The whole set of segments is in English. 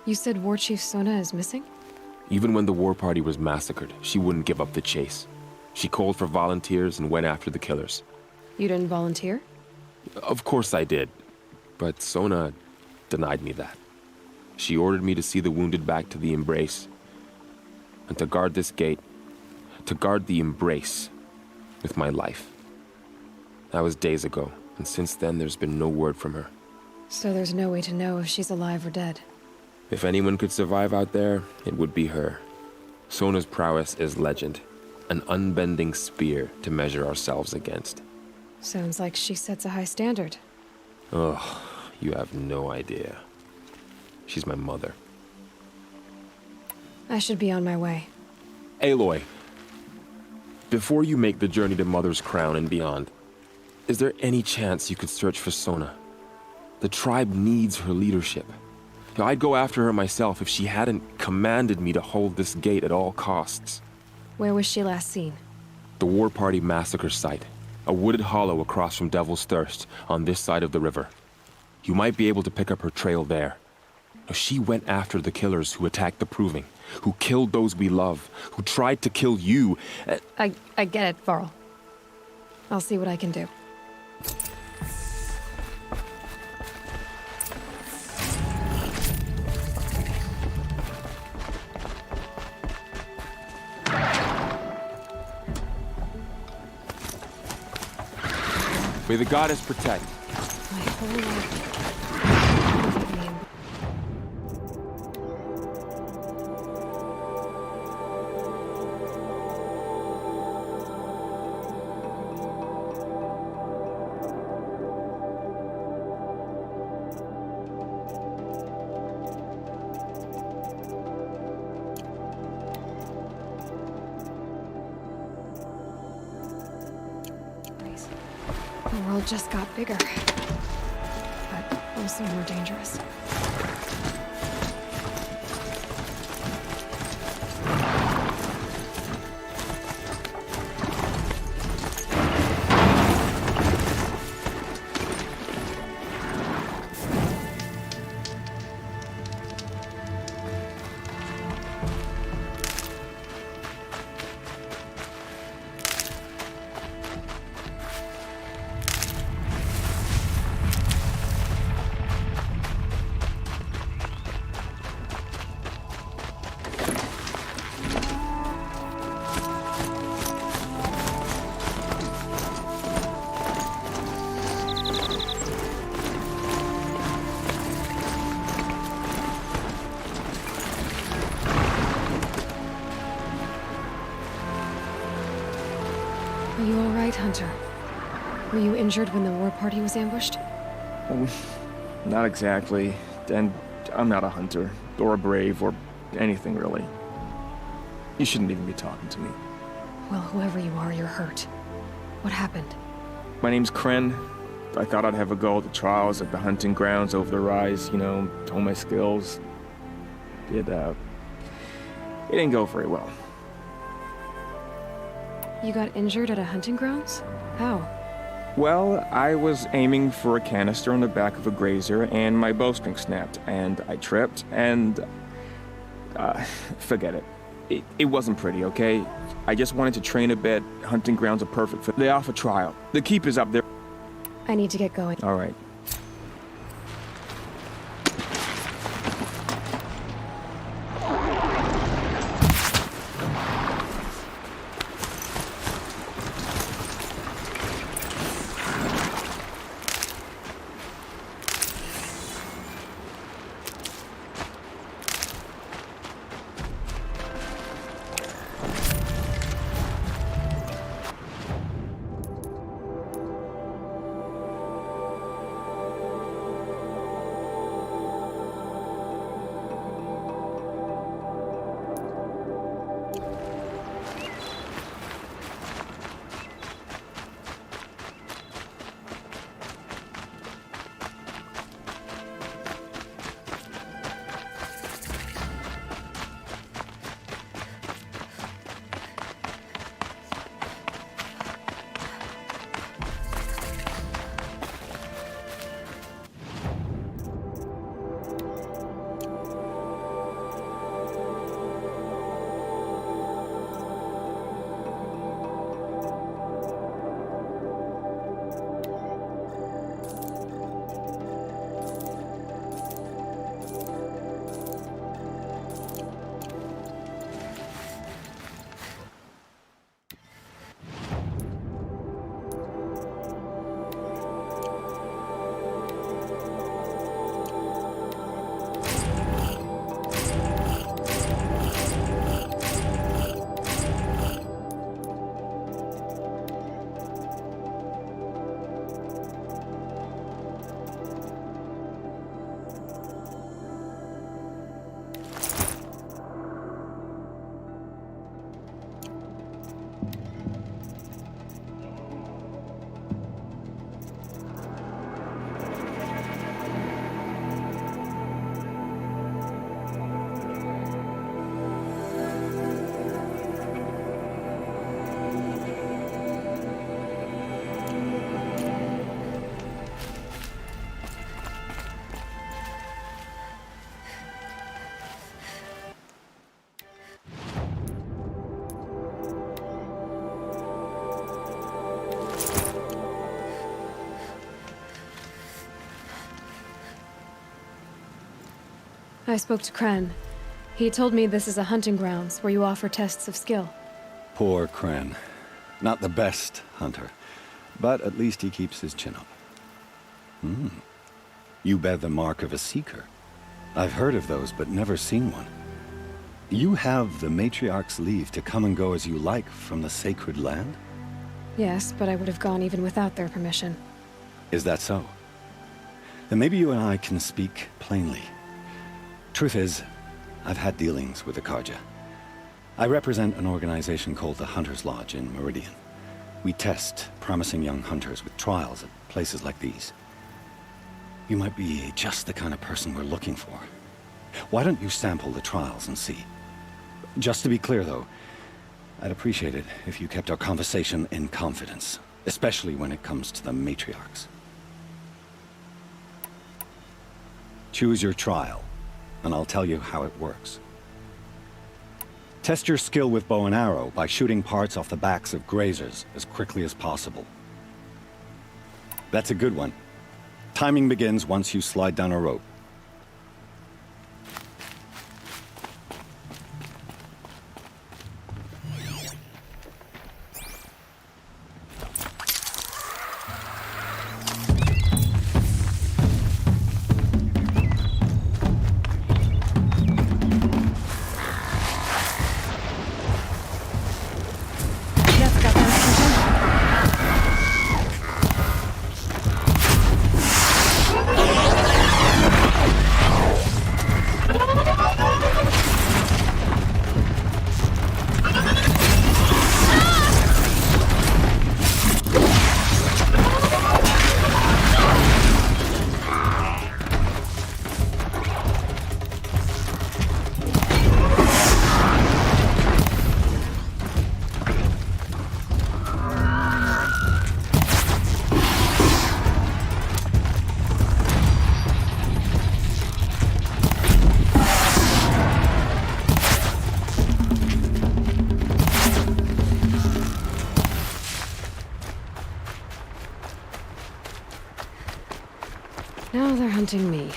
You said War Chief Sona is missing? Even when the war party was massacred, she wouldn't give up the chase. She called for volunteers and went after the killers. You didn't volunteer? Of course I did, but Sona denied me that. She ordered me to see the wounded back to the Embrace, and to guard this gate, to guard the Embrace with my life. That was days ago, and since then there's been no word from her. So there's no way to know if she's alive or dead. If anyone could survive out there, it would be her. Sona's prowess is legend, an unbending spear to measure ourselves against. Sounds like she sets a high standard. Ugh, you have no idea. She's my mother. I should be on my way. Aloy, before you make the journey to Mother's Crown and beyond, is there any chance you could search for Sona? The tribe needs her leadership. I'd go after her myself if she hadn't commanded me to hold this gate at all costs. Where was she last seen? The War Party massacre site. A wooded hollow across from Devil's Thirst, on this side of the river. You might be able to pick up her trail there. She went after the killers who attacked the Proving, who killed those we love, who tried to kill you. I get it, Varl. I'll see what I can do. May the goddess protect. My whole life. The world just got bigger, but also more dangerous. Are you all right, Hunter? Were you injured when the war party was ambushed? Not exactly. And I'm not a hunter, or a brave, or anything really. You shouldn't even be talking to me. Well, whoever you are, you're hurt. What happened? My name's Kren. I thought I'd have a go at the trials at the hunting grounds over the rise, you know, hone my skills. It didn't go very well. You got injured at a hunting grounds? How? Well, I was aiming for a canister on the back of a grazer, and my bowstring snapped, and I tripped, and... forget it. It wasn't pretty, okay? I just wanted to train a bit. Hunting grounds are perfect for the Alpha trial. The keep is up there. I need to get going. All right. I spoke to Kren. He told me this is a hunting grounds where you offer tests of skill. Poor Kren. Not the best hunter, but at least he keeps his chin up. You bear the mark of a seeker. I've heard of those, but never seen one. You have the Matriarch's leave to come and go as you like from the sacred land? Yes, but I would have gone even without their permission. Is that so? Then maybe you and I can speak plainly. Truth is, I've had dealings with the Karja. I represent an organization called the Hunter's Lodge in Meridian. We test promising young hunters with trials at places like these. You might be just the kind of person we're looking for. Why don't you sample the trials and see? Just to be clear, though, I'd appreciate it if you kept our conversation in confidence, especially when it comes to the matriarchs. Choose your trial, and I'll tell you how it works. Test your skill with bow and arrow by shooting parts off the backs of grazers as quickly as possible. That's a good one. Timing begins once you slide down a rope. That's got their attention. Now they're hunting me.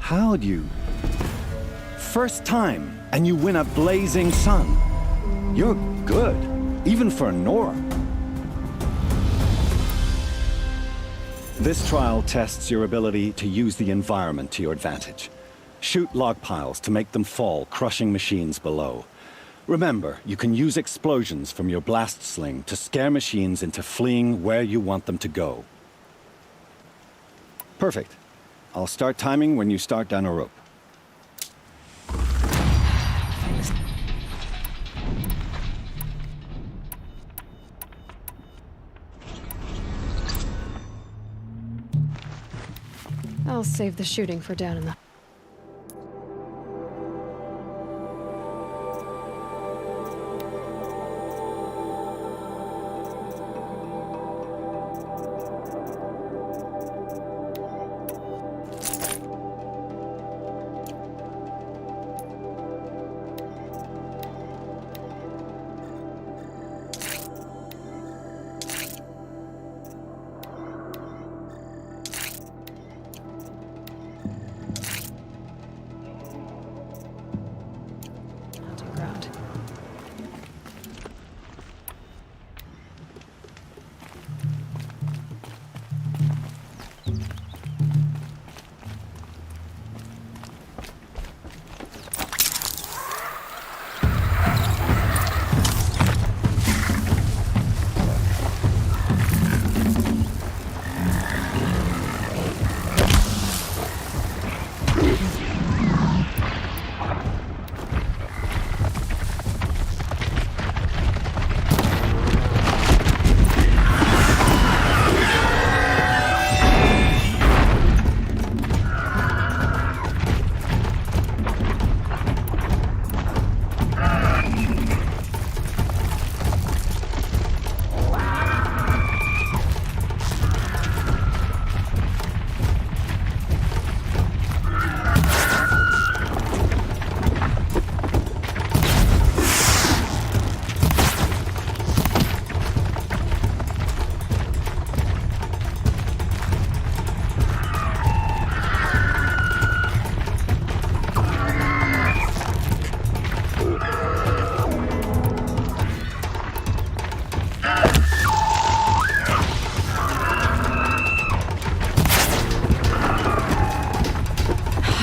How'd you? First time, and you win a blazing sun. You're good, even for Nora. This trial tests your ability to use the environment to your advantage. Shoot log piles to make them fall, crushing machines below. Remember, you can use explosions from your blast sling to scare machines into fleeing where you want them to go. Perfect. I'll start timing when you start down a rope. I'll save the shooting for down in the... hunting ground.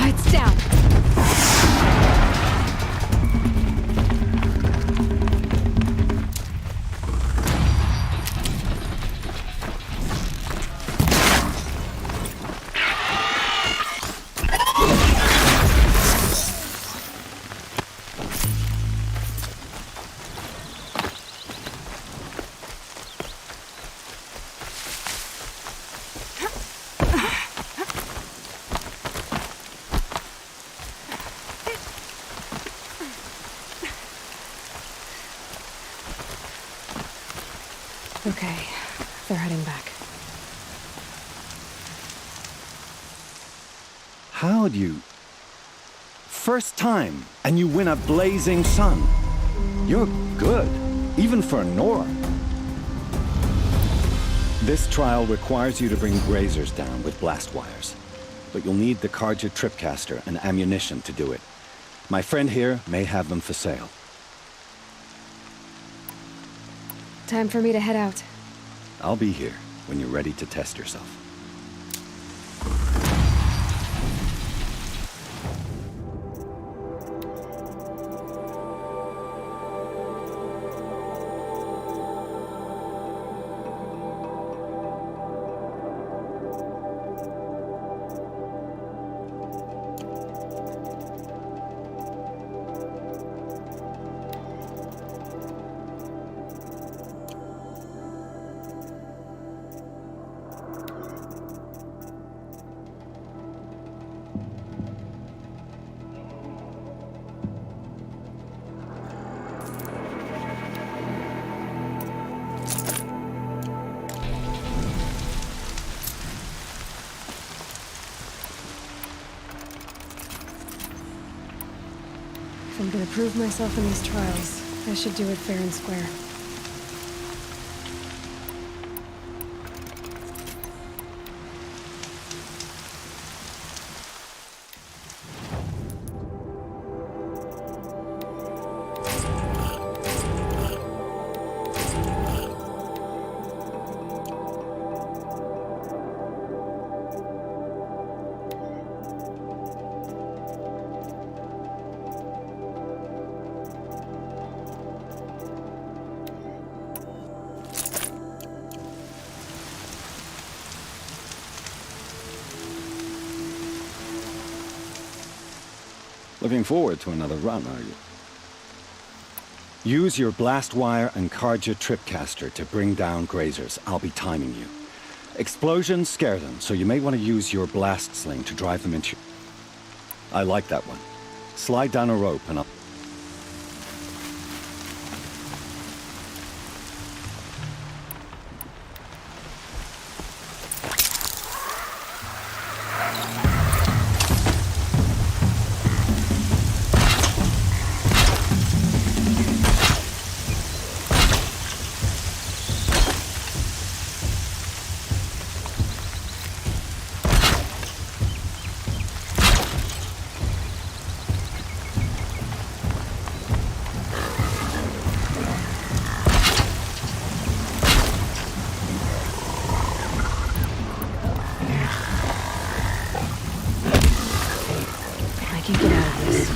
It's down. Okay, they're heading back. How'd you... First time, and you win a blazing sun. You're good, even for Nora. This trial requires you to bring grazers down with blast wires. But you'll need the Carja tripcaster and ammunition to do it. My friend here may have them for sale. Time for me to head out. I'll be here when you're ready to test yourself. If I'm gonna prove myself in these trials, I should do it fair and square. Looking forward to another run, are you? Use your blast wire and Carja tripcaster to bring down grazers. I'll be timing you. Explosions scare them, so you may want to use your blast sling to drive them into... I like that one. Slide down a rope and I'll... I can get out of this.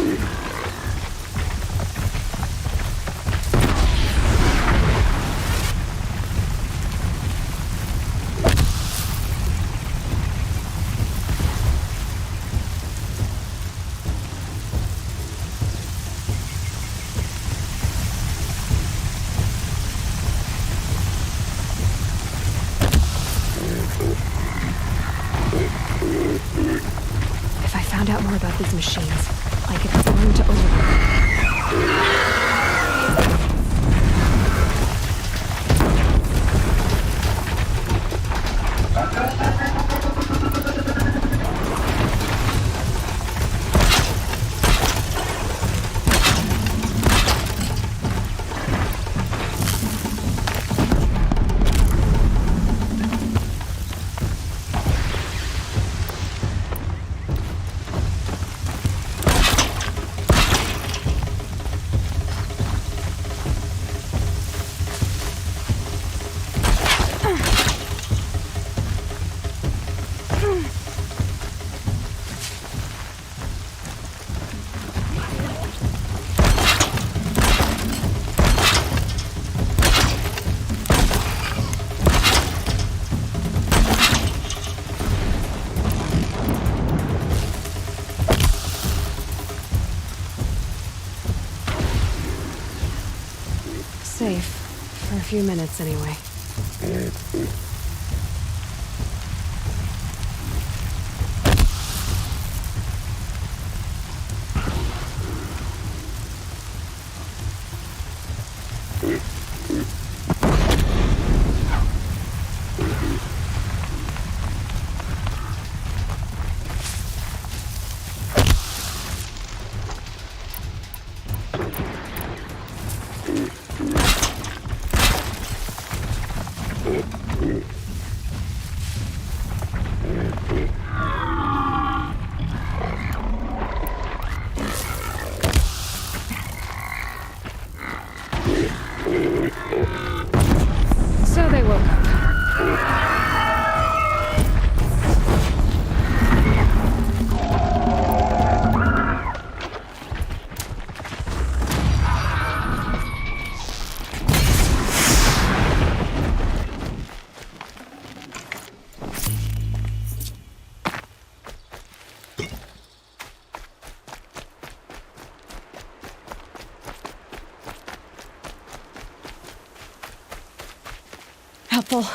If I found out more about these machines, I could have learned to overlook. Safe. For a few minutes, anyway. So they woke up. Helpful.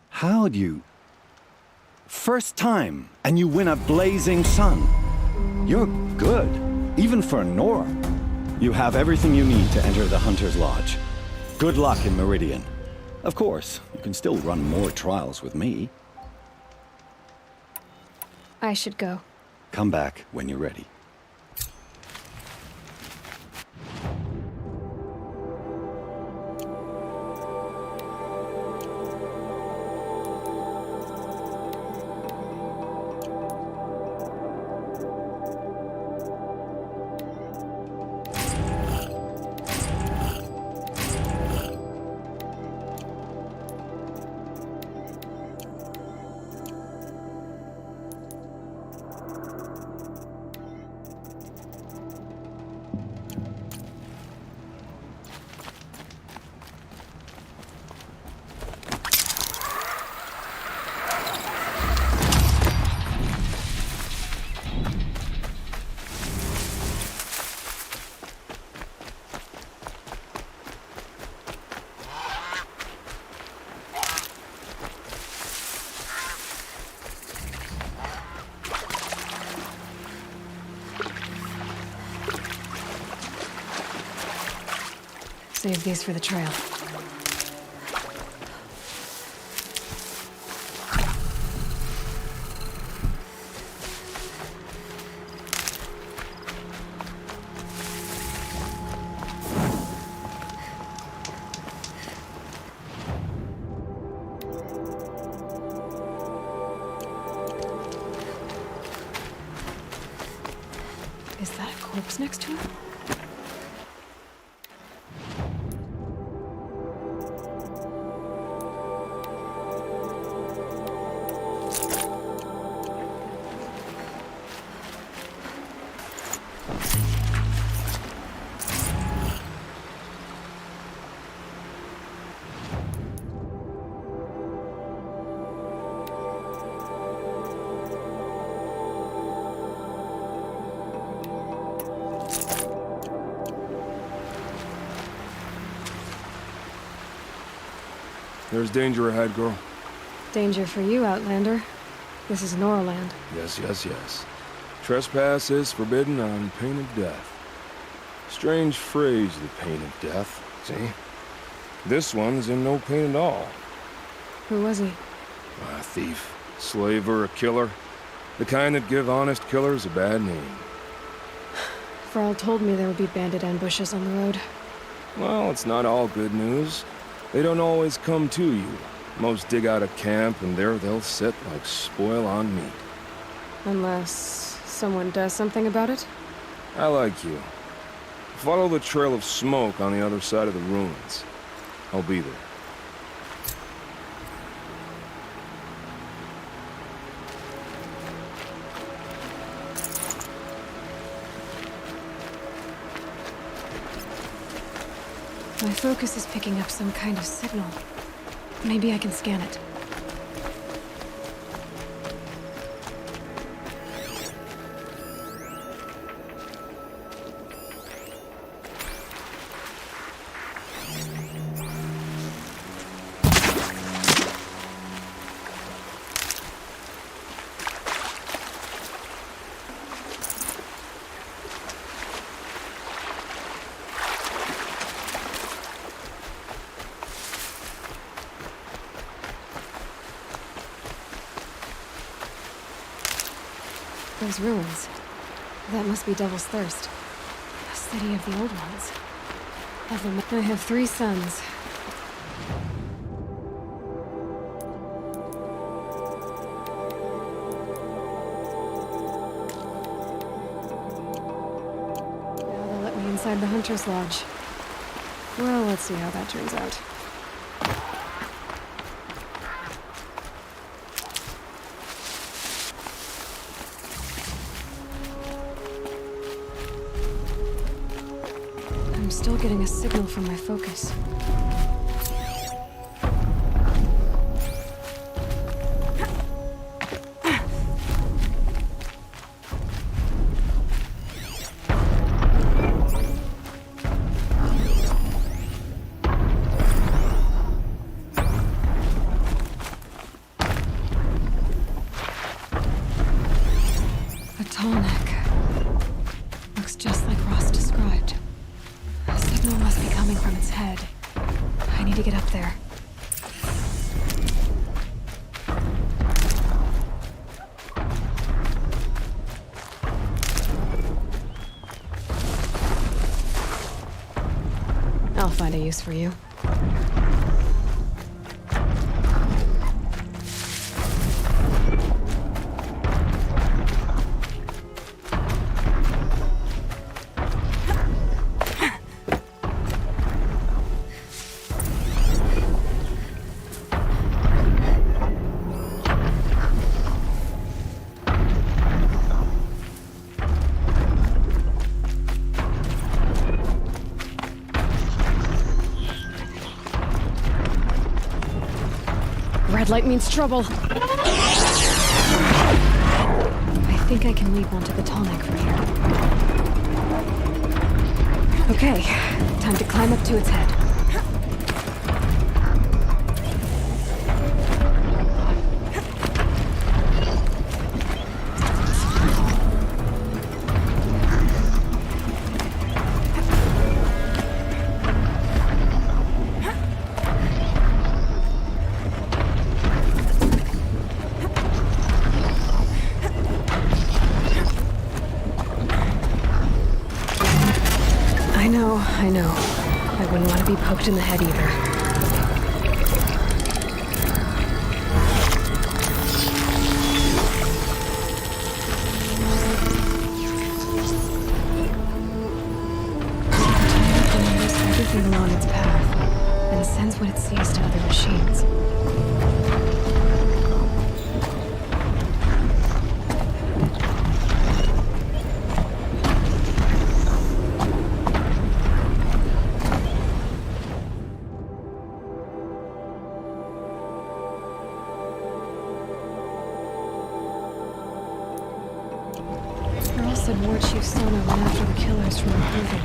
How'd you... First time, and you win a blazing sun. You're good, even for Nora. You have everything you need to enter the Hunter's Lodge. Good luck in Meridian. Of course, you can still run more trials with me. I should go. Come back when you're ready. save these for the trail. Is that a corpse next to him? There's danger ahead, girl. Danger for you, Outlander. This is Norland. Yes, yes, yes. Trespass is forbidden on pain of death. Strange phrase, the pain of death. See? This one's in no pain at all. Who was he? A thief, slaver, a killer. The kind that give honest killers a bad name. Frall told me there would be bandit ambushes on the road. Well, it's not all good news. They don't always come to you. Most dig out a camp, and there they'll sit like spoil on meat. Unless someone does something about it? I like you. Follow the trail of smoke on the other side of the ruins. I'll be there. My focus is picking up some kind of signal. Maybe I can scan it. Those ruins. That must be Devil's Thirst. A city of the old ones. I have 3 sons. Now they'll let me inside the Hunter's Lodge. Well, let's see how that turns out. I'm still getting a signal from my focus. A tall neck. Looks just like Ross described. A signal must be coming from its head. I need to get up there. I'll find a use for you. Red light means trouble. I think I can leap onto the tall neck from here. Okay, time to climb up to its head. poked in the head either. Everything along its path, and sends what it sees to other machines. Earl said War Chief Sona went after the killers from the building.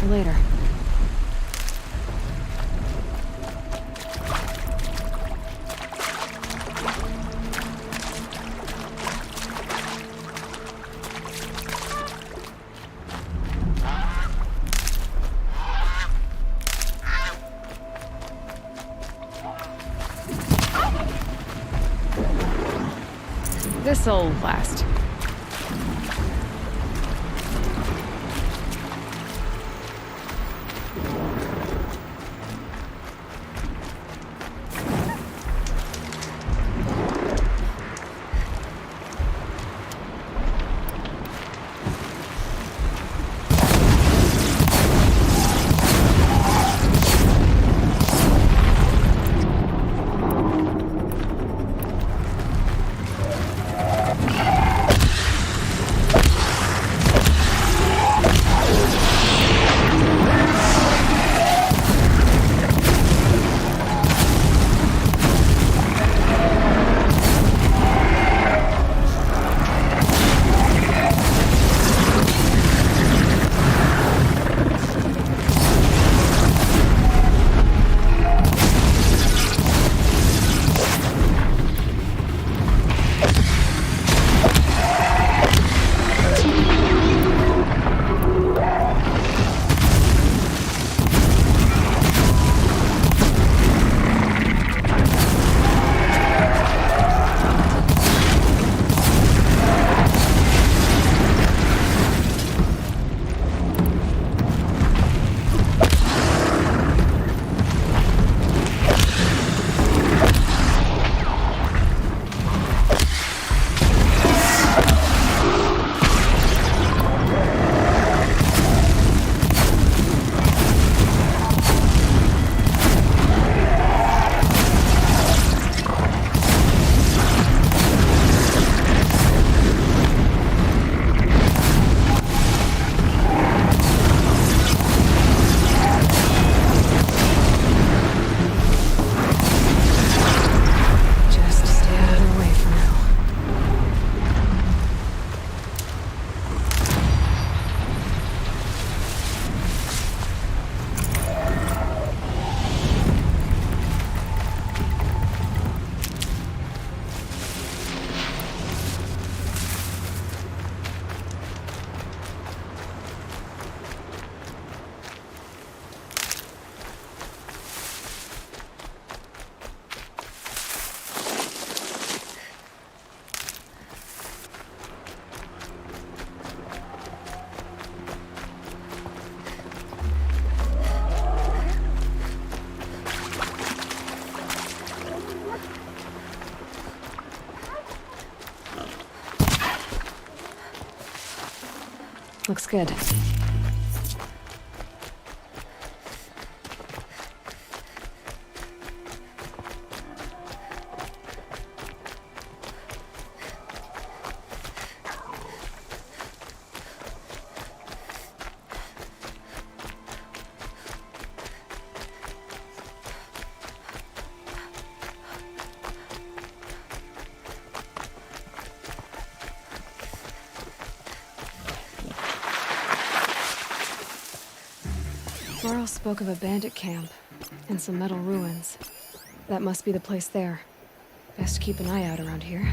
Later. This'll last. Looks good. Varl spoke of a bandit camp and some metal ruins. That must be the place there. Best keep an eye out around here.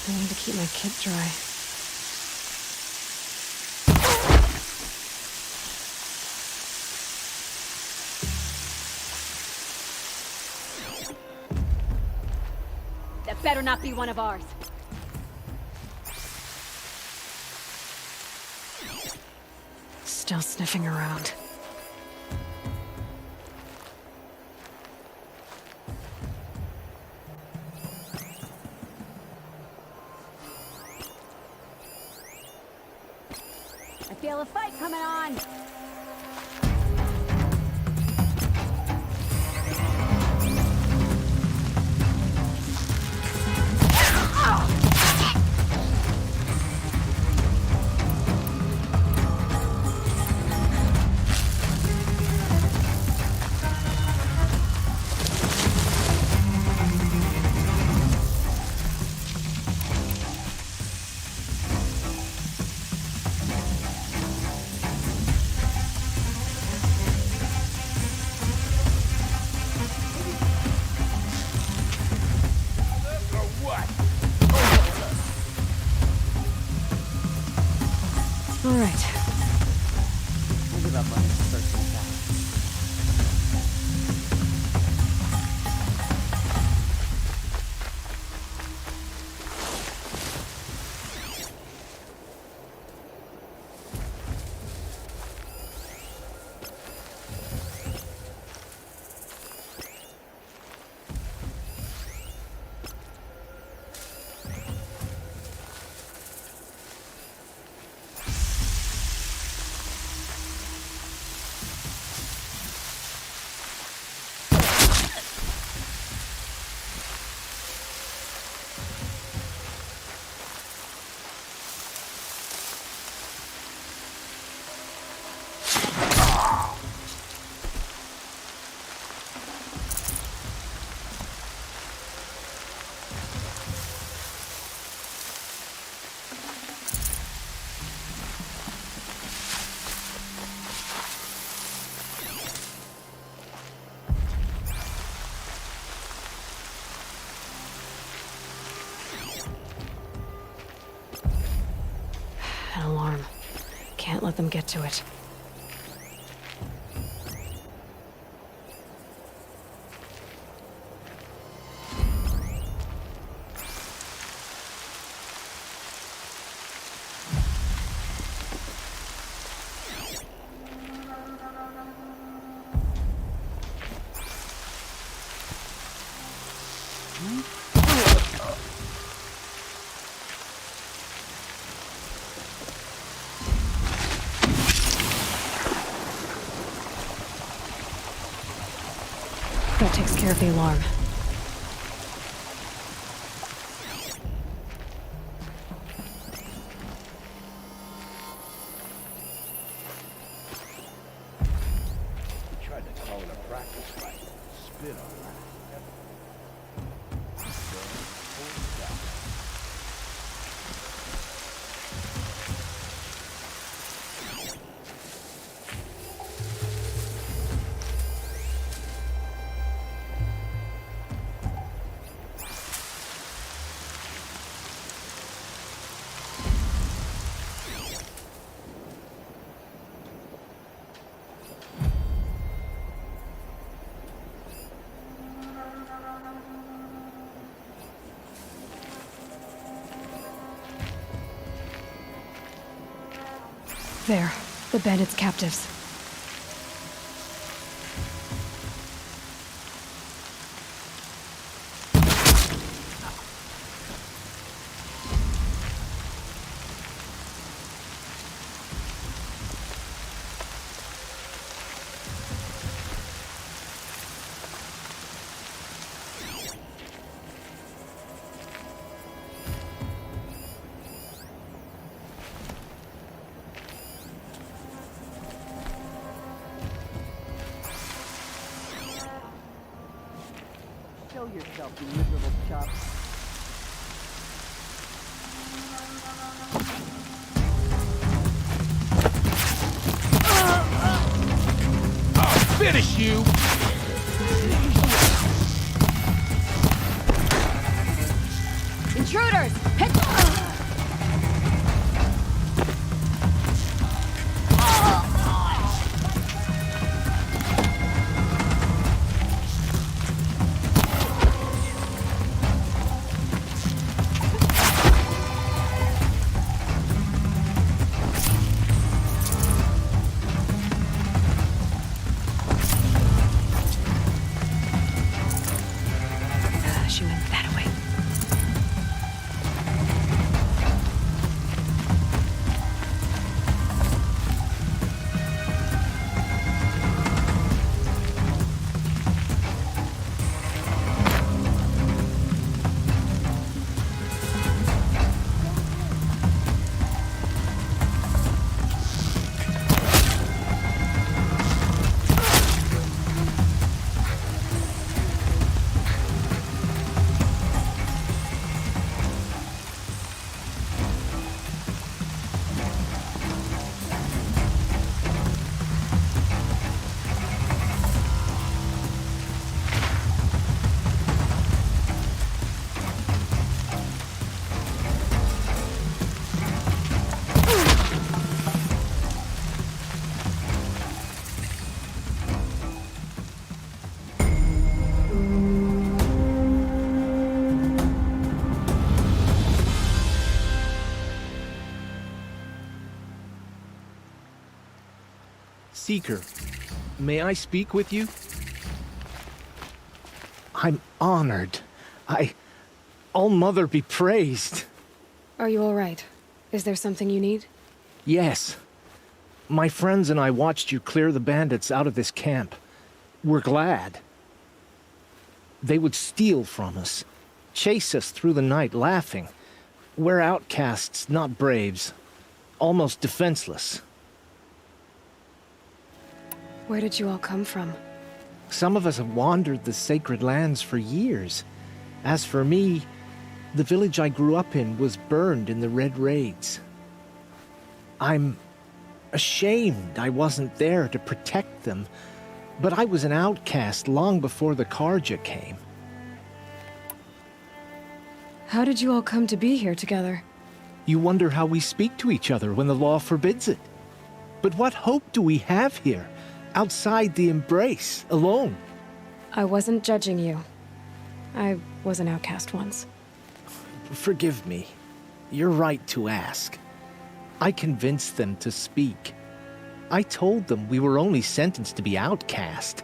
I need to keep my kit dry. That better not be one of ours. Still sniffing around. I feel a fight coming on. All right. We'll give up on this first attack. An alarm. Can't let them get to it. That takes care of the alarm. Tried to call it a practice fight. Spit on that. There. The bandits' captives. yourself, you miserable chop. Finish you! Intruders! Hit She went that way. Seeker, may I speak with you? I'm honored. All-Mother be praised. Are you all right? Is there something you need? Yes. My friends and I watched you clear the bandits out of this camp. We're glad. They would steal from us, chase us through the night laughing. We're outcasts, not braves. Almost defenseless. Where did you all come from? Some of us have wandered the sacred lands for years. As for me, the village I grew up in was burned in the Red Raids. I'm ashamed I wasn't there to protect them, but I was an outcast long before the Karja came. How did you all come to be here together? You wonder how we speak to each other when the law forbids it. But what hope do we have here, outside the embrace, alone? I wasn't judging you. I was an outcast once. Forgive me. You're right to ask. I convinced them to speak. I told them we were only sentenced to be outcast,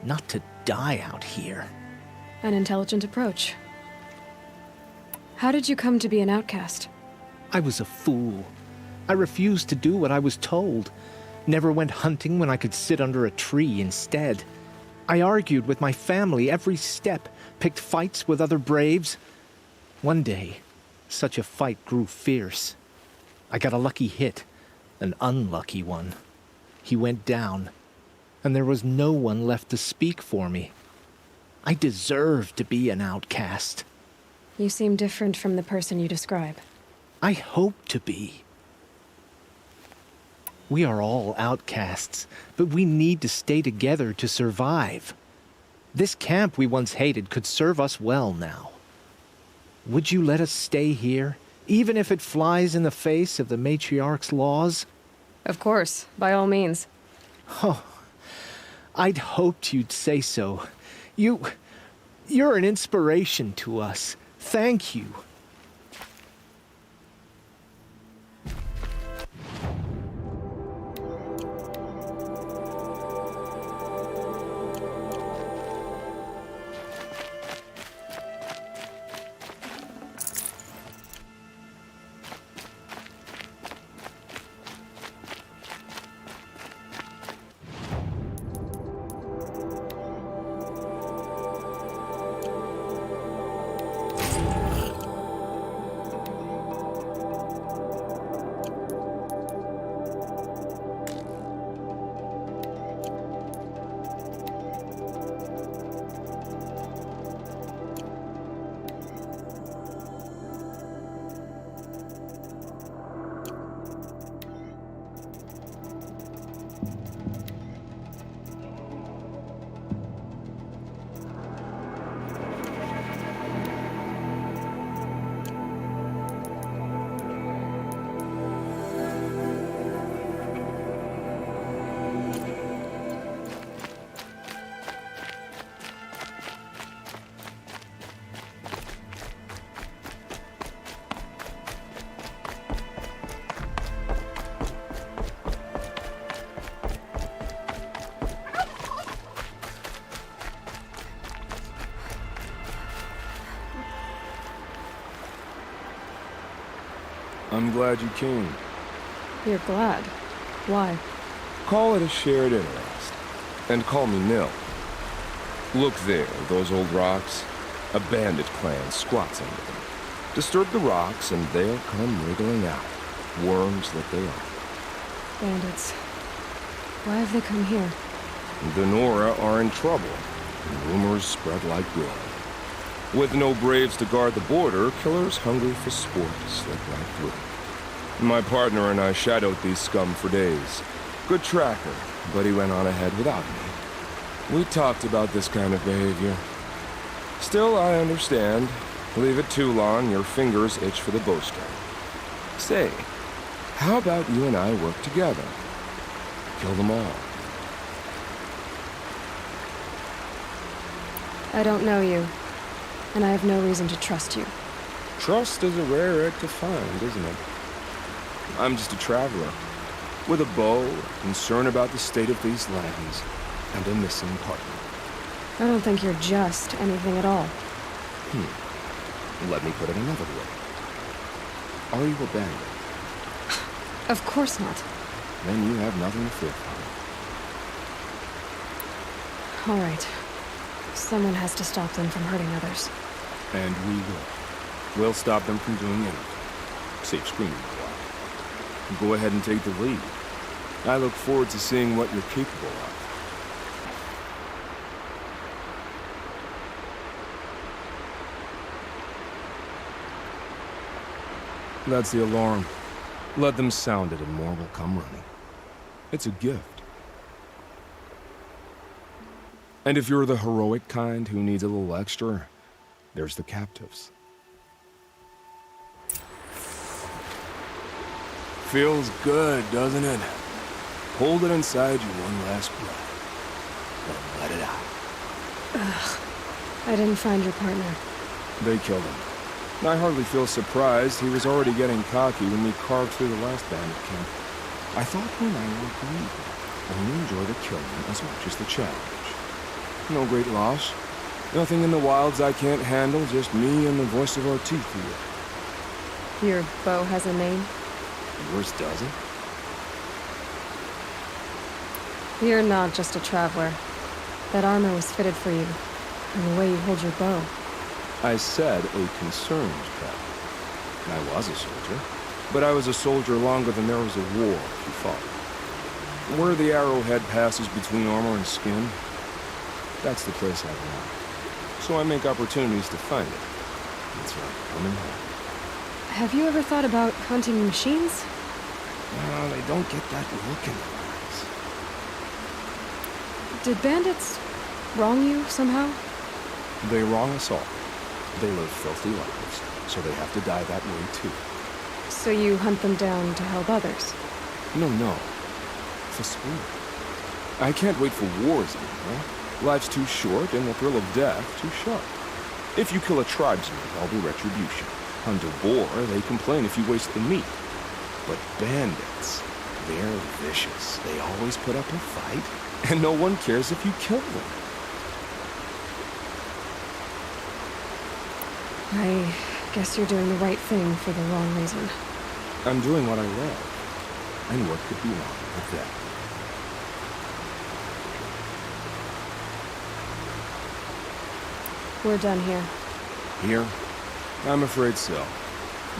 not to die out here. An intelligent approach. How did you come to be an outcast? I was a fool. I refused to do what I was told. Never went hunting when I could sit under a tree instead. I argued with my family every step, picked fights with other braves. One day, such a fight grew fierce. I got a lucky hit, an unlucky one. He went down, and there was no one left to speak for me. I deserved to be an outcast. You seem different from the person you describe. I hope to be. We are all outcasts, but we need to stay together to survive. This camp we once hated could serve us well now. Would you let us stay here, even if it flies in the face of the matriarch's laws? Of course, by all means. Oh, I'd hoped you'd say so. You're an inspiration to us. Thank you. I'm glad you came. You're glad. Why? Call it a shared interest. And call me Nil. Look there, those old rocks. A bandit clan squats under them. Disturb the rocks and they'll come wriggling out. Worms that they are. Bandits. Why have they come here? The Nora are in trouble. And rumors spread like growing. With no braves to guard the border, killers hungry for sport slip right through. My partner and I shadowed these scum for days. Good tracker, but he went on ahead without me. We talked about this kind of behavior. Still, I understand. Leave it too long, your fingers itch for the bowstring. Say, how about you and I work together? Kill them all. I don't know you, and I have no reason to trust you. Trust is a rare egg to find, isn't it? I'm just a traveler, with a bow, concern about the state of these lands, and a missing partner. I don't think you're just anything at all. Let me put it another way. Are you a bandit? Of course not. Then you have nothing to fear from. All right. Someone has to stop them from hurting others. And we will. We'll stop them from doing anything. Save screaming a while. Go ahead and take the lead. I look forward to seeing what you're capable of. That's the alarm. Let them sound it and more will come running. It's a gift. And if you're the heroic kind who needs a little extra, there's the captives. Feels good, doesn't it? Hold it inside you one last breath. Then let it out. I didn't find your partner. They killed him. I hardly feel surprised. He was already getting cocky when we carved through the last bandit camp. I thought he and I were agreed. Only enjoy the killing as much as the challenge. No great loss. Nothing in the wilds I can't handle, just me and the voice of our teeth here. Your bow has a name? Yours doesn't? You're not just a traveler. That armor was fitted for you, and the way you hold your bow. I said a concerned traveler. I was a soldier, but I was a soldier longer than there was a war, if you follow. Where the arrowhead passes between armor and skin, that's the place I belong. So I make opportunities to find it. It's like coming home. Have you ever thought about hunting machines? Well, they don't get that look in their eyes. Did bandits wrong you somehow? They wrong us all. They live filthy lives, so they have to die that way too. So you hunt them down to help others? No. For sport. I can't wait for wars anymore. Life's too short and the thrill of death too sharp. If you kill a tribesman, there'll be retribution. Hunt a boar, they complain if you waste the meat. But bandits, they're vicious. They always put up a fight, and no one cares if you kill them. I guess you're doing the right thing for the wrong reason. I'm doing what I love. And what could be wrong with that? We're done here. Here? I'm afraid so.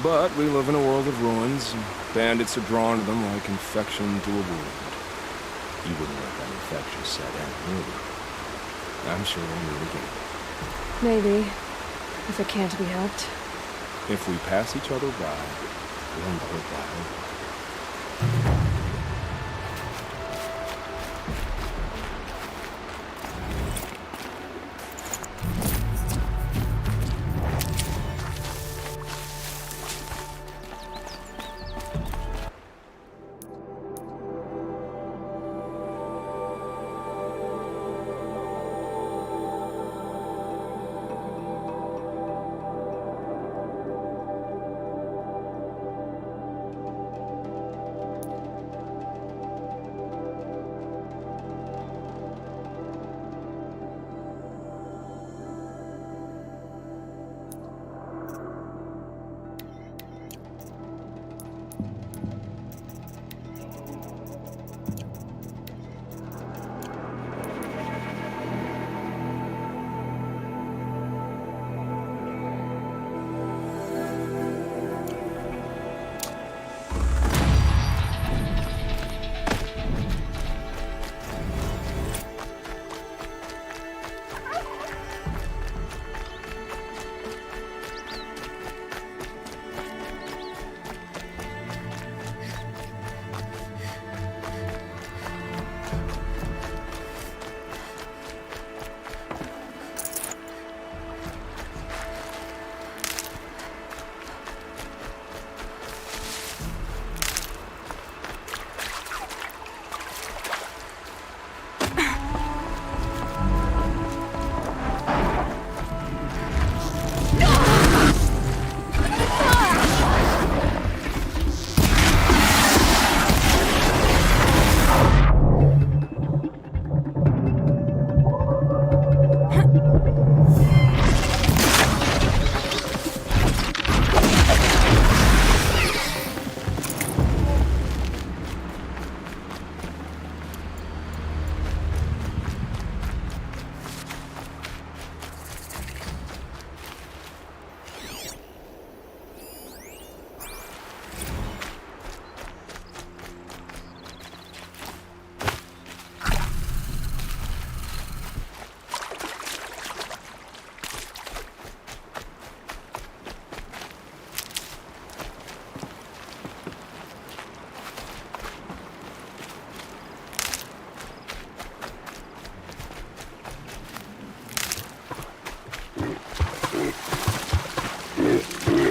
But we live in a world of ruins, and bandits are drawn to them like infection to a wound. You wouldn't let that infection set in, would you? I'm sure we'll meet again. Maybe. If it can't be helped. If we pass each other by, we'll know it by over.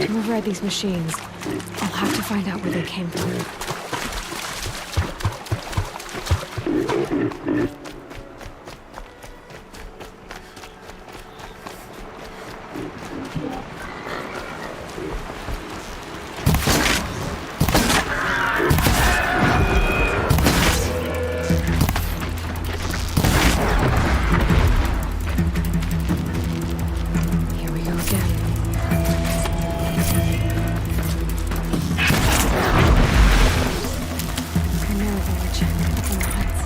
To override these machines, I'll have to find out where they came from. Here we go again. Chimera village, up on the heights.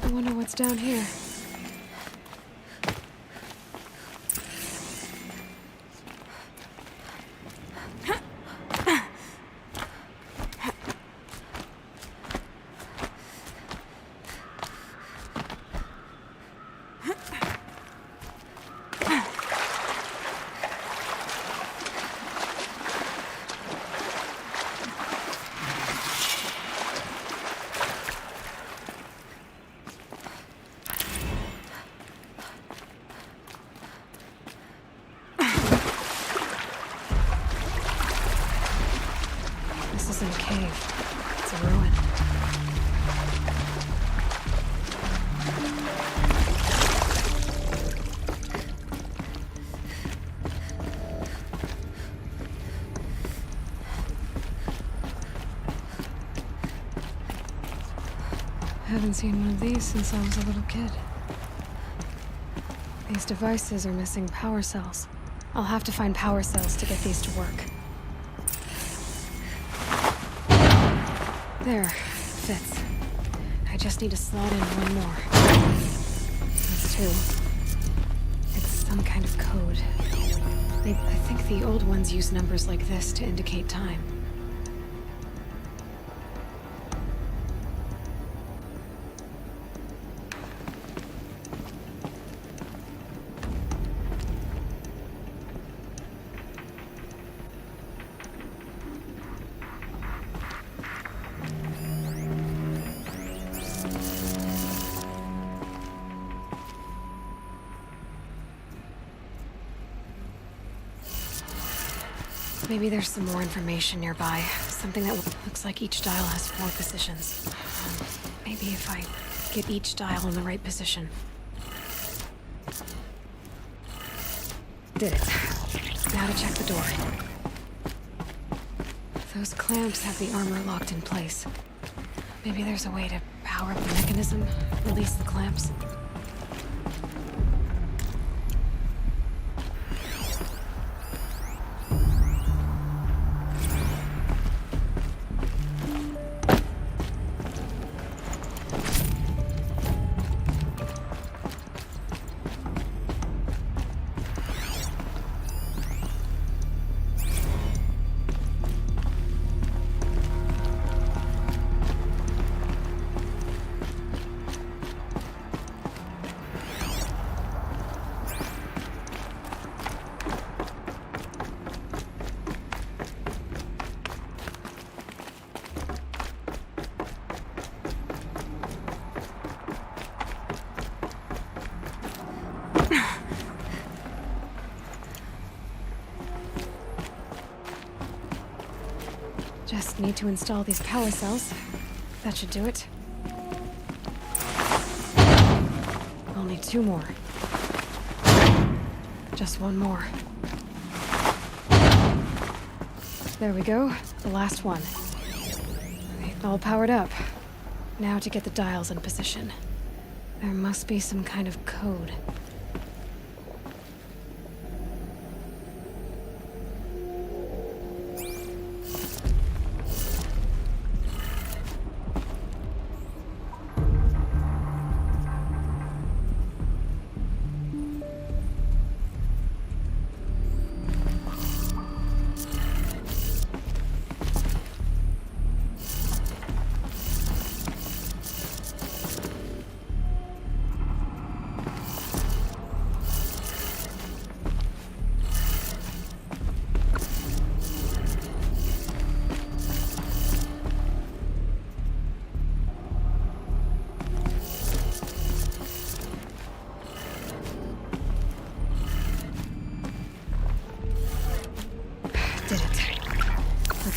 I wonder what's down here. This isn't a cave. It's a ruin. I haven't seen one of these since I was a little kid. These devices are missing power cells. I'll have to find power cells to get these to work. There, fits. I just need to slot in one more. That's two. It's some kind of code. I think the old ones use numbers like this to indicate time. Maybe there's some more information nearby. Something that looks like each dial has 4 positions. Maybe if I get each dial in the right position. Did it. Now to check the door. Those clamps have the armor locked in place. Maybe there's a way to power up the mechanism, release the clamps. Just need to install these power cells. That should do it. I'll need 2 more. Just 1 more. There we go. The last one. All powered up. Now to get the dials in position. There must be some kind of code.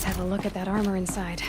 have a look at that armor inside.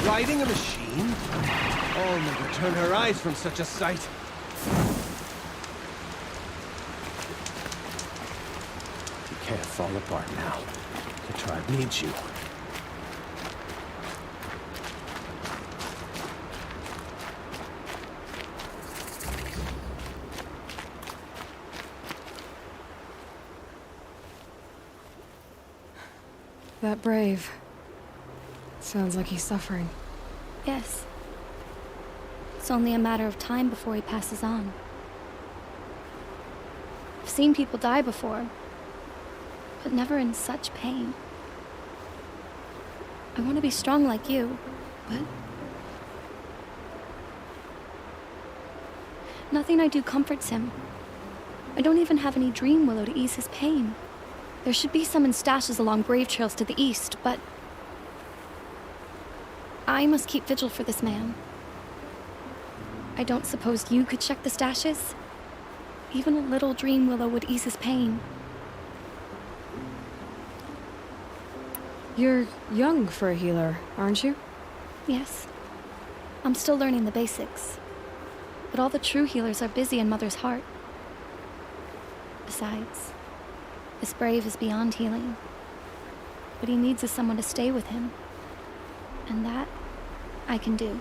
Riding a machine? I'll never turn her eyes from such a sight. You can't fall apart now. The tribe needs you. That brave. Sounds like he's suffering. Yes. It's only a matter of time before he passes on. I've seen people die before, but never in such pain. I want to be strong like you, but nothing I do comforts him. I don't even have any dream willow to ease his pain. There should be some in stashes along brave trails to the east, but I must keep vigil for this man. I don't suppose you could check the stashes? Even a little dream willow would ease his pain. You're young for a healer, aren't you? Yes. I'm still learning the basics. But all the true healers are busy in Mother's heart. Besides, this brave is beyond healing. What he needs is someone to stay with him. And that, I can do.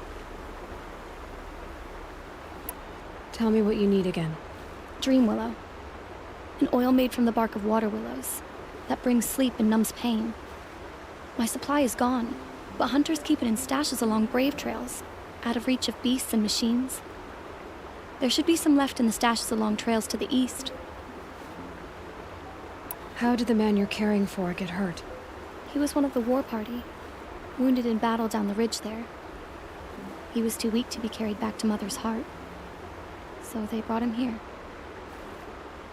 Tell me what you need again. Dream willow. An oil made from the bark of water willows that brings sleep and numbs pain. My supply is gone, but hunters keep it in stashes along brave trails, out of reach of beasts and machines. There should be some left in the stashes along trails to the east. How did the man you're caring for get hurt? He was one of the war party, wounded in battle down the ridge there. He was too weak to be carried back to Mother's heart, so they brought him here.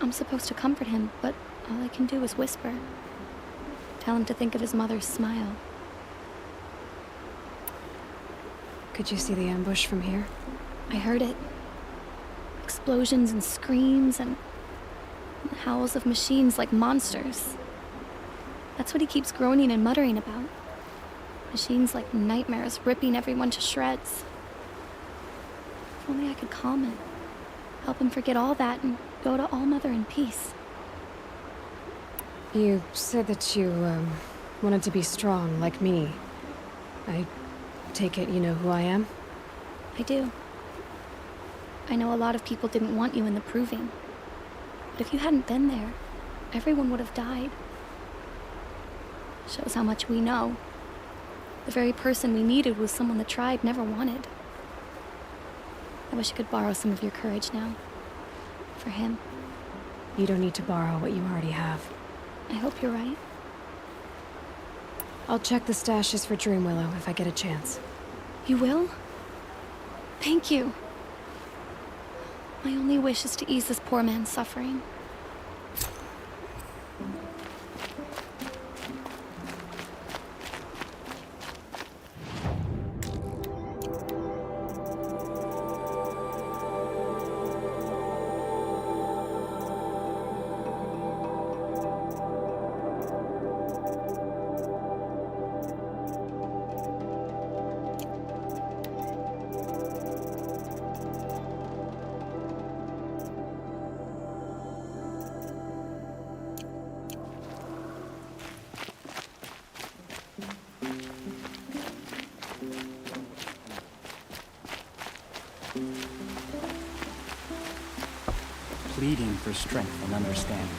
I'm supposed to comfort him, but all I can do is whisper. Tell him to think of his mother's smile. Could you see the ambush from here? I heard it. Explosions and screams and howls of machines like monsters. That's what he keeps groaning and muttering about. Machines like nightmares ripping everyone to shreds. If only I could calm him. Help him forget all that and go to All Mother in peace. You said that you, wanted to be strong, like me. I take it you know who I am? I do. I know a lot of people didn't want you in the Proving. But if you hadn't been there, everyone would have died. Shows how much we know. The very person we needed was someone the tribe never wanted. I wish I could borrow some of your courage now. For him. You don't need to borrow what you already have. I hope you're right. I'll check the stashes for Dream Willow if I get a chance. You will? Thank you. My only wish is to ease this poor man's suffering. Pleading for strength and understanding.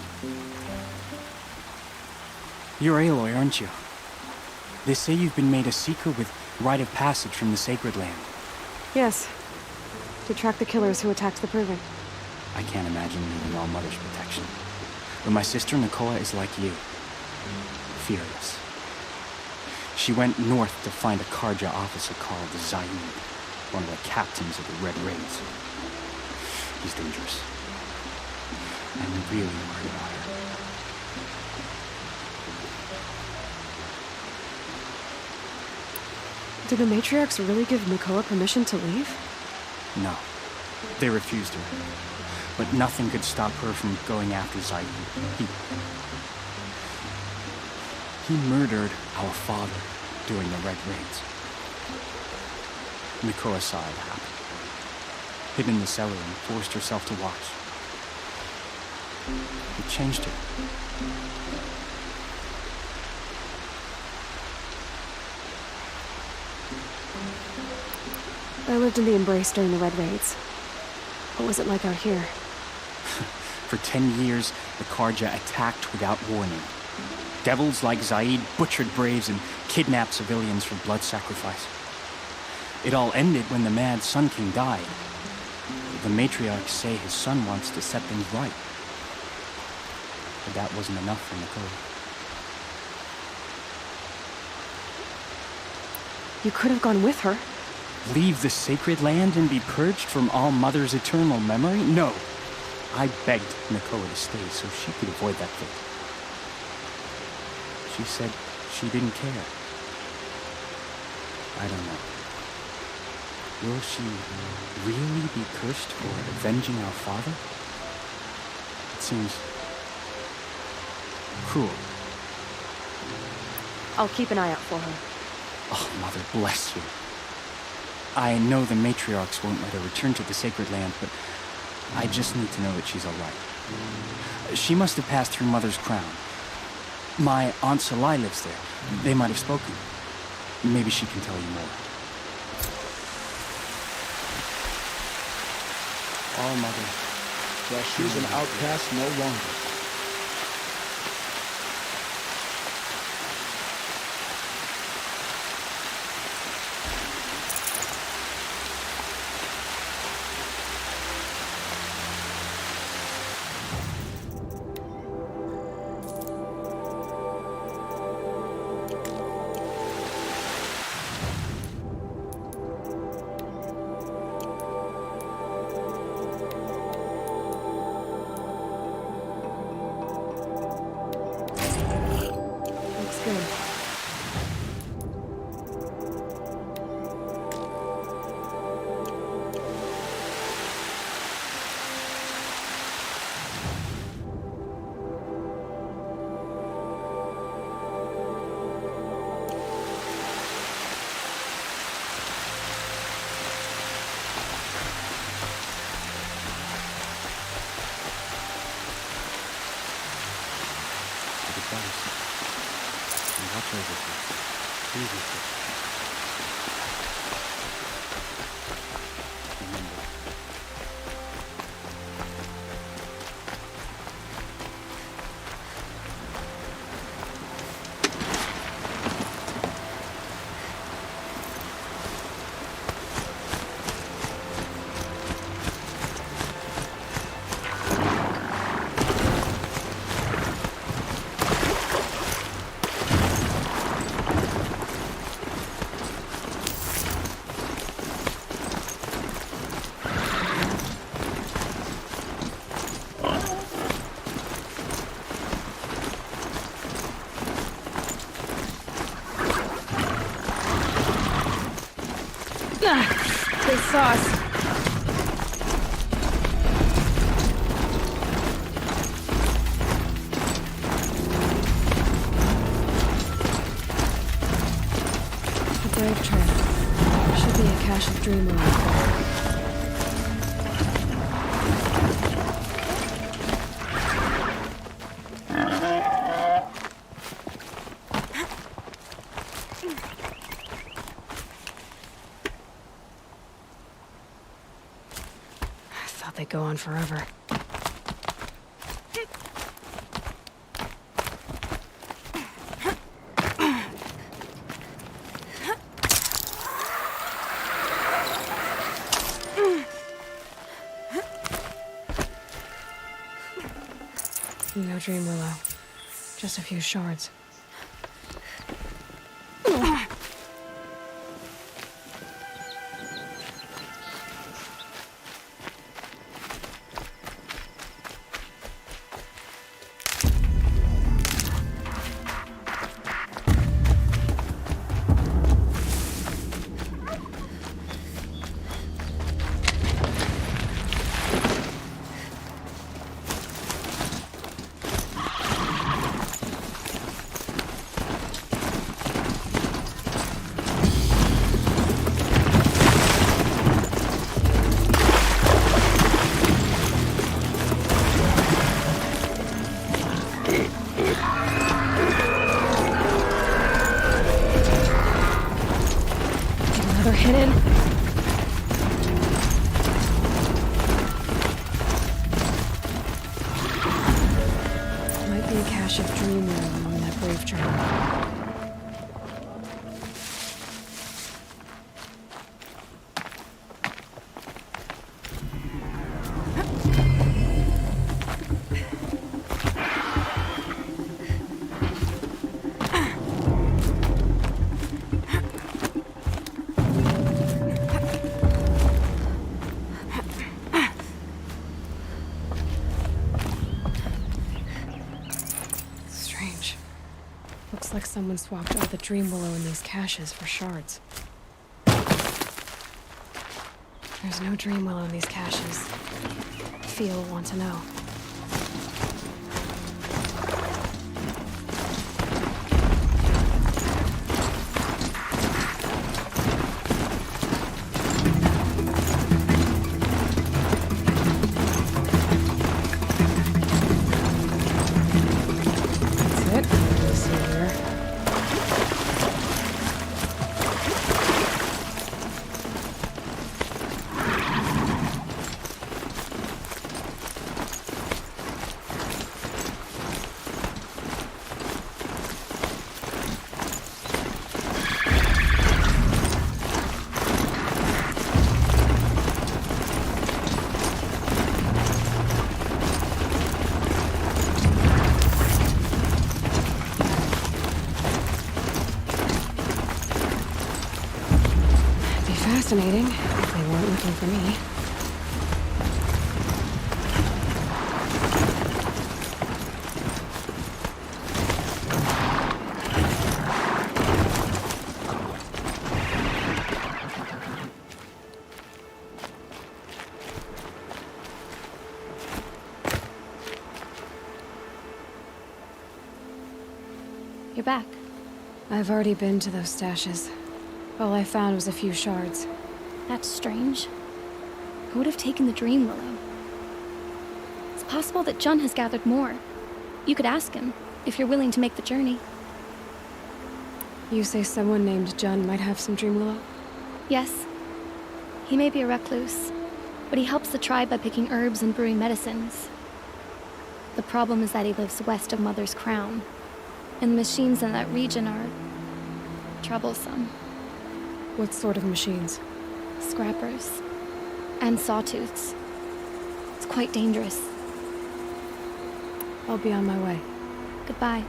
You're Aloy, aren't you? They say you've been made a seeker with rite of passage from the Sacred Land. Yes. To track the killers who attacked the Proving. I can't imagine needing All Mother's protection. But my sister Nakoa is like you. Fearless. She went north to find a Karja officer called Zaid, one of the captains of the Red Raids. He's dangerous. I'm really worried about her. Did the matriarchs really give Nakoa permission to leave? No. They refused her. But nothing could stop her from going after Zaid. He murdered our father during the Red Raids. Nakoa saw it happen. Hid in the cellar and forced herself to watch. It changed her. I lived in the Embrace during the Red Raids. What was it like out here? For 10 years, the Karja attacked without warning. Devils like Zaid butchered braves and kidnapped civilians for blood sacrifice. It all ended when the Mad Sun King died. The matriarchs say his son wants to set things right. But that wasn't enough for Nakoa. You could have gone with her. Leave the Sacred Land and be purged from All Mother's eternal memory? No. I begged Nakoa to stay so she could avoid that fate. She said she didn't care. I don't know. Will she really be cursed for avenging our father? It seems cruel. I'll keep an eye out for her. Oh, Mother bless you. I know the matriarchs won't let her return to the sacred land, but I just need to know that she's all right. She must have passed through Mother's crown. My Aunt Salai lives there. They might have spoken. Maybe she can tell you more. All Mother. Yeah, she's an outcast no longer. Good sauce. The Brave Trail. Should be a cache of Dream Royal. They go on forever. No Dream Willow. Just a few shards. Hidden. Might be a cache of Dream Royal along that Brave Trail. Looks like someone swapped all the Dream Willow in these caches for shards. There's no Dreamwell on these caches. Feel want to know. Fascinating, if they weren't looking for me. You're back. I've already been to those stashes. All I found was a few shards. That's strange. Who would have taken the Dream Willow? It's possible that Jun has gathered more. You could ask him, if you're willing to make the journey. You say someone named Jun might have some Dream Willow? Yes. He may be a recluse, but he helps the tribe by picking herbs and brewing medicines. The problem is that he lives west of Mother's Crown, and the machines in that region are troublesome. What sort of machines? Scrappers. And sawtooths. It's quite dangerous. I'll be on my way. Goodbye.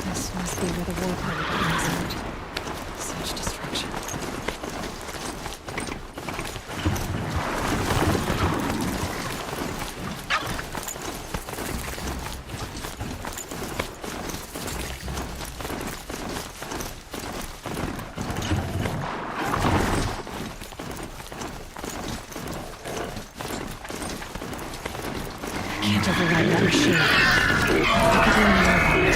This must be where the war party comes out. Such destruction. I can't override that machine. I could learn more about it.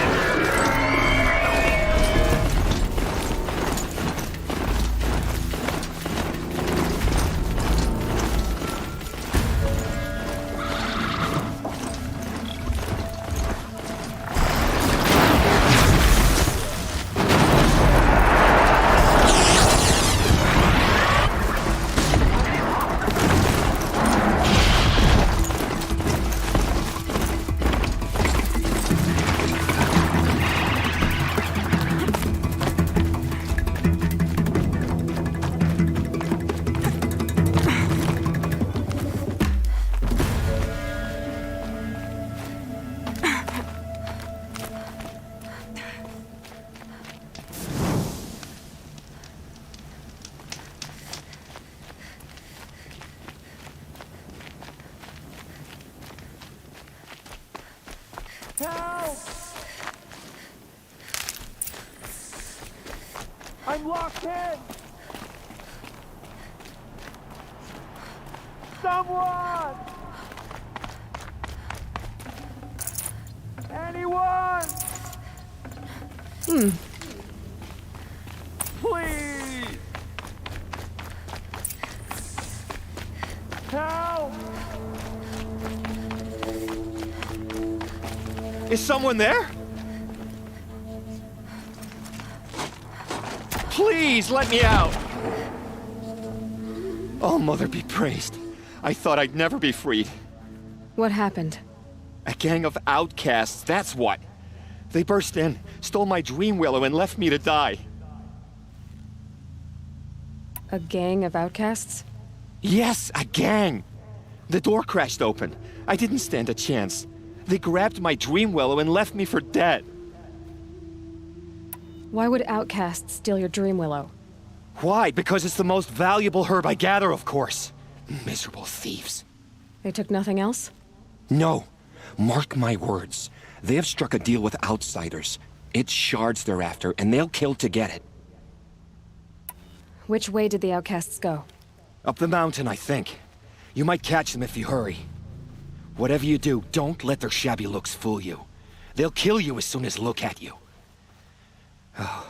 Help! I'm locked in! Someone! Anyone! Please! Help! Is someone there? Please, let me out! Oh, Mother be praised. I thought I'd never be freed. What happened? A gang of outcasts, that's what. They burst in, stole my dream willow, and left me to die. A gang of outcasts? Yes, a gang! The door crashed open. I didn't stand a chance. They grabbed my dream willow and left me for dead. Why would outcasts steal your dream willow? Why? Because it's the most valuable herb I gather, of course. Miserable thieves. They took nothing else? No. Mark my words. They have struck a deal with outsiders. It's shards they're after, and they'll kill to get it. Which way did the outcasts go? Up the mountain, I think. You might catch them if you hurry. Whatever you do, don't let their shabby looks fool you. They'll kill you as soon as look at you. Oh,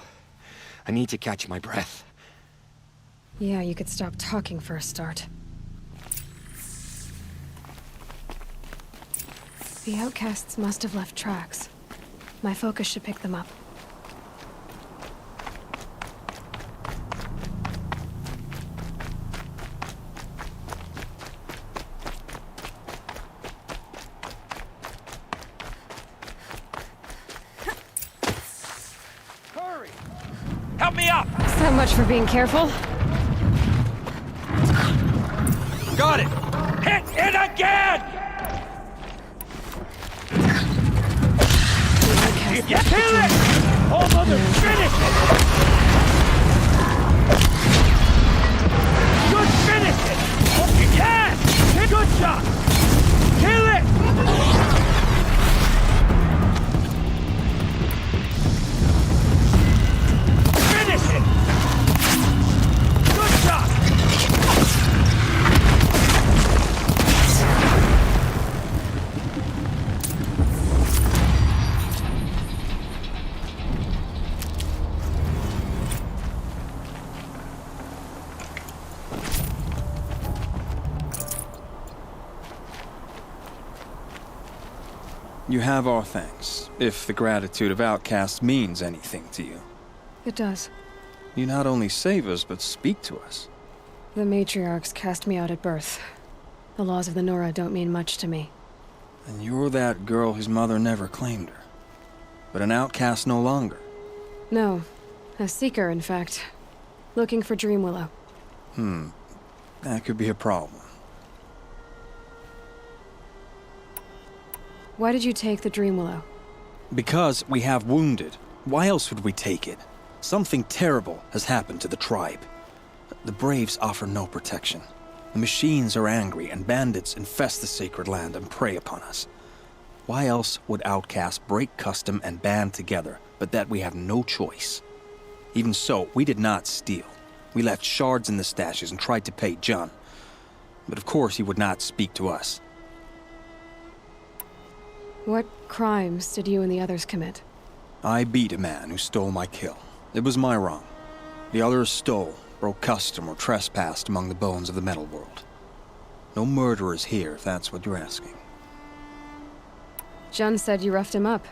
I need to catch my breath. Yeah, you could stop talking for a start. The outcasts must have left tracks. My focus should pick them up. Hurry! Help me up! So much for being careful. Got it! Hit it again! You kill it! Oh, mother, finish it! Good, finish it! Yes! Good shot! Kill it! Finish it! Good shot! You have our thanks, if the gratitude of outcasts means anything to you. It does. You not only save us, but speak to us. The matriarchs cast me out at birth. The laws of the Nora don't mean much to me. And you're that girl whose mother never claimed her. But an outcast no longer. No. A seeker, in fact. Looking for Dream Willow. That could be a problem. Why did you take the Dream Willow? Because we have wounded. Why else would we take it? Something terrible has happened to the tribe. The Braves offer no protection. The machines are angry, and bandits infest the sacred land and prey upon us. Why else would outcasts break custom and band together, but that we have no choice? Even so, we did not steal. We left shards in the stashes and tried to pay John. But of course he would not speak to us. What crimes did you and the others commit? I beat a man who stole my kill. It was my wrong. The others stole, broke custom, or trespassed among the bones of the metal world. No murderers here, if that's what you're asking. Jun said you roughed him up.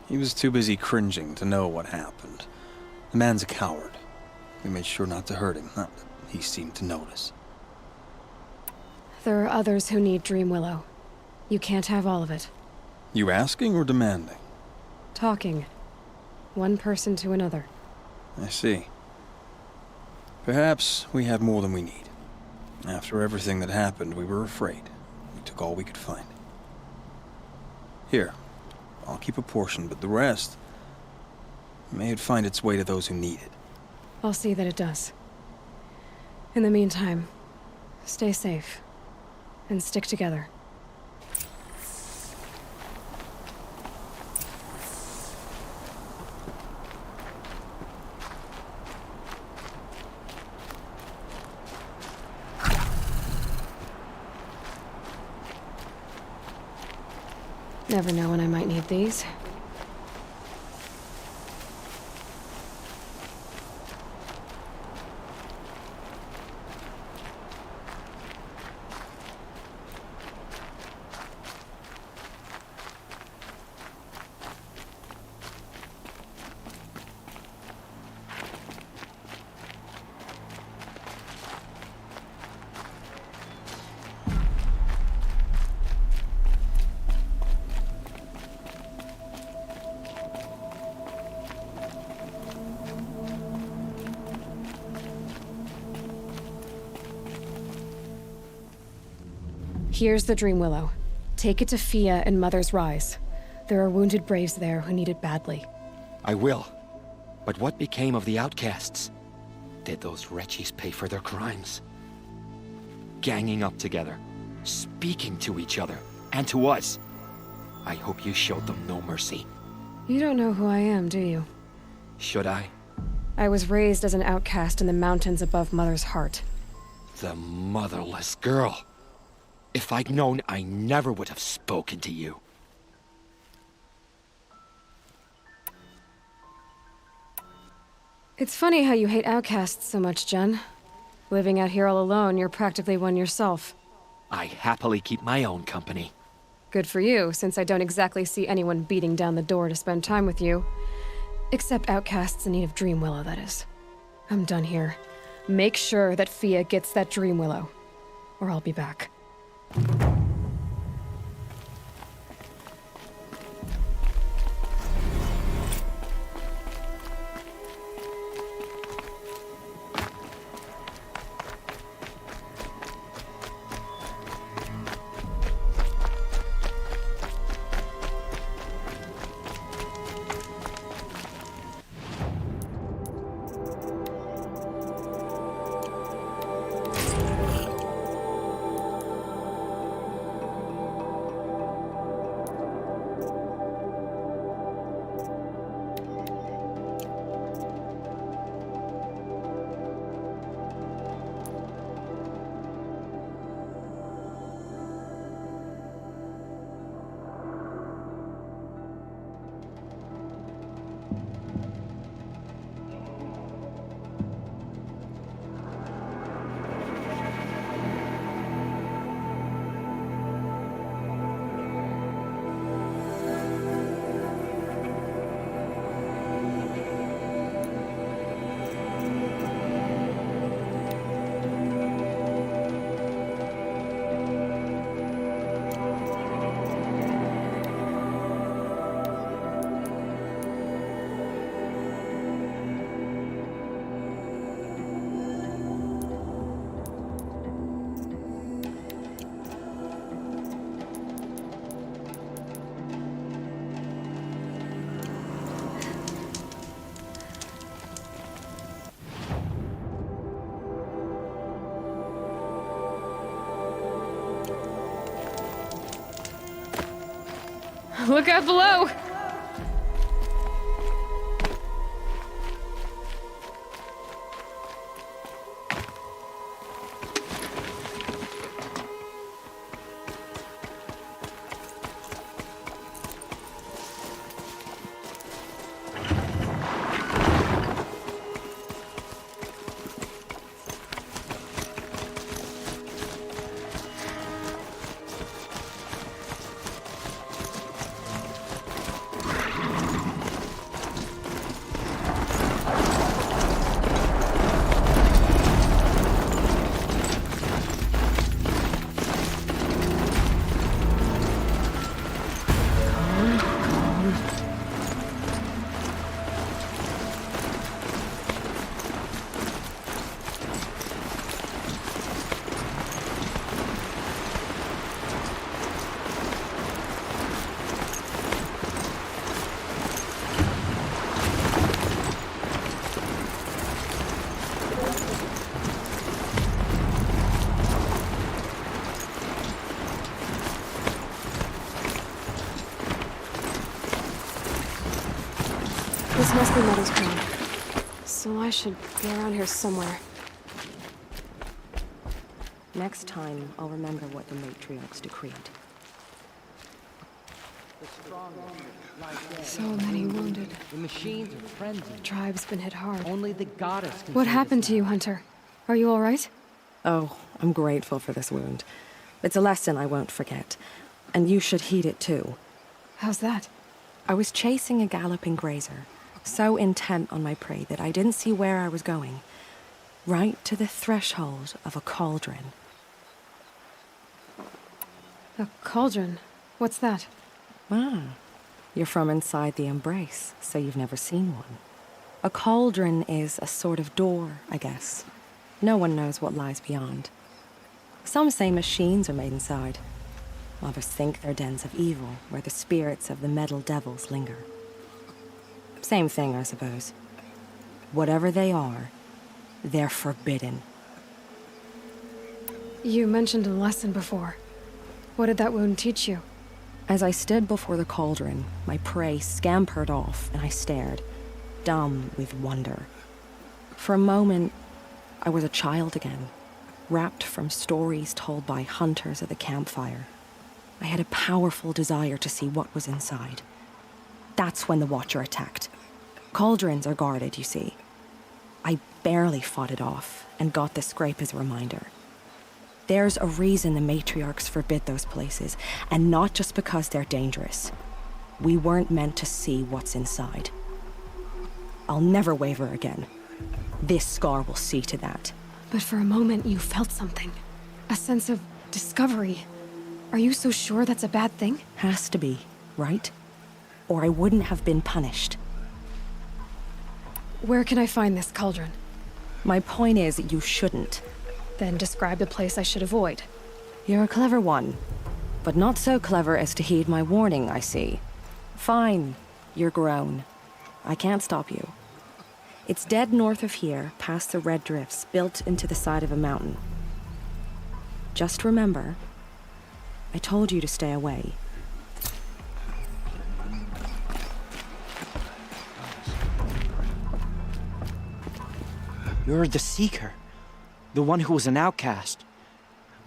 He was too busy cringing to know what happened. The man's a coward. We made sure not to hurt him, not that he seemed to notice. There are others who need Dream Willow. You can't have all of it. You asking or demanding? Talking. One person to another. I see. Perhaps we have more than we need. After everything that happened, we were afraid. We took all we could find. Here, I'll keep a portion, but the rest... may it find its way to those who need it. I'll see that it does. In the meantime, stay safe. And stick together. Never know when I might need these. Here's the Dream Willow. Take it to Fia and Mother's Rise. There are wounded braves there who need it badly. I will. But what became of the outcasts? Did those wretches pay for their crimes? Ganging up together, speaking to each other, and to us. I hope you showed them no mercy. You don't know who I am, do you? Should I? I was raised as an outcast in the mountains above Mother's heart. The motherless girl. If I'd known, I never would have spoken to you. It's funny how you hate outcasts so much, Jen. Living out here all alone, you're practically one yourself. I happily keep my own company. Good for you, since I don't exactly see anyone beating down the door to spend time with you. Except outcasts in need of Dream Willow, that is. I'm done here. Make sure that Fia gets that Dream Willow, or I'll be back. Look out below! This must be Mother's home. So I should be around here somewhere. Next time, I'll remember what the matriarchs decreed. So many wounded. The machines are frenzied. The tribe's been hit hard. Only the goddess can What save happened us to you, now. Hunter? Are you all right? Oh, I'm grateful for this wound. It's a lesson I won't forget. And you should heed it too. How's that? I was chasing a galloping grazer, so intent on my prey that I didn't see where I was going. Right to the threshold of a cauldron. A cauldron? What's that? Ah, you're from inside the embrace, so you've never seen one. A cauldron is a sort of door, I guess. No one knows what lies beyond. Some say machines are made inside. Others think they're dens of evil, where the spirits of the metal devils linger. Same thing, I suppose. Whatever they are, they're forbidden. You mentioned a lesson before. What did that wound teach you? As I stood before the cauldron, my prey scampered off, and I stared, dumb with wonder. For a moment, I was a child again, wrapped from stories told by hunters at the campfire. I had a powerful desire to see what was inside. That's when the Watcher attacked. Cauldrons are guarded, you see. I barely fought it off, and got the scrape as a reminder. There's a reason the matriarchs forbid those places, and not just because they're dangerous. We weren't meant to see what's inside. I'll never waver again. This scar will see to that. But for a moment you felt something. A sense of discovery. Are you so sure that's a bad thing? Has to be, right? Or I wouldn't have been punished. Where can I find this cauldron? My point is, you shouldn't. Then describe the place I should avoid. You're a clever one, but not so clever as to heed my warning, I see. Fine, you're grown. I can't stop you. It's dead north of here, past the red drifts built into the side of a mountain. Just remember, I told you to stay away. You're the Seeker. The one who was an outcast.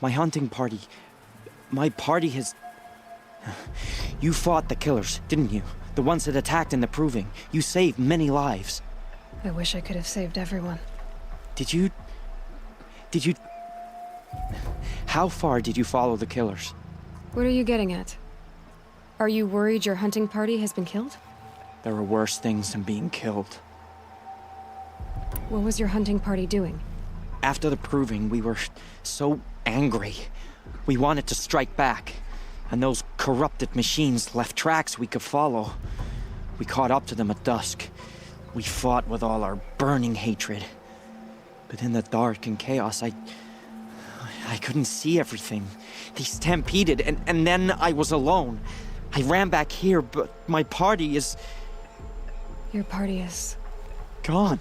My hunting party. My party has... You fought the killers, didn't you? The ones that attacked in the Proving. You saved many lives. I wish I could have saved everyone. Did you... How far did you follow the killers? What are you getting at? Are you worried your hunting party has been killed? There are worse things than being killed. What was your hunting party doing? After the Proving, we were so angry. We wanted to strike back. And those corrupted machines left tracks we could follow. We caught up to them at dusk. We fought with all our burning hatred. But in the dark and chaos, I couldn't see everything. They stampeded, and then I was alone. I ran back here, but my party is... Your party is... gone.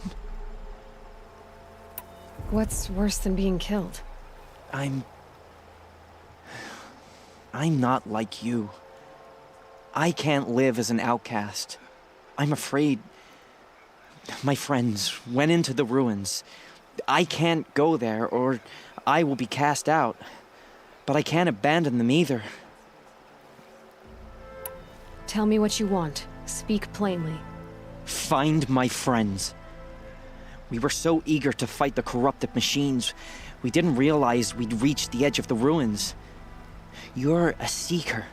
What's worse than being killed? I'm not like you. I can't live as an outcast. I'm afraid... My friends went into the ruins. I can't go there, or I will be cast out. But I can't abandon them either. Tell me what you want. Speak plainly. Find my friends. We were so eager to fight the corrupted machines, we didn't realize we'd reached the edge of the ruins. You're a Seeker.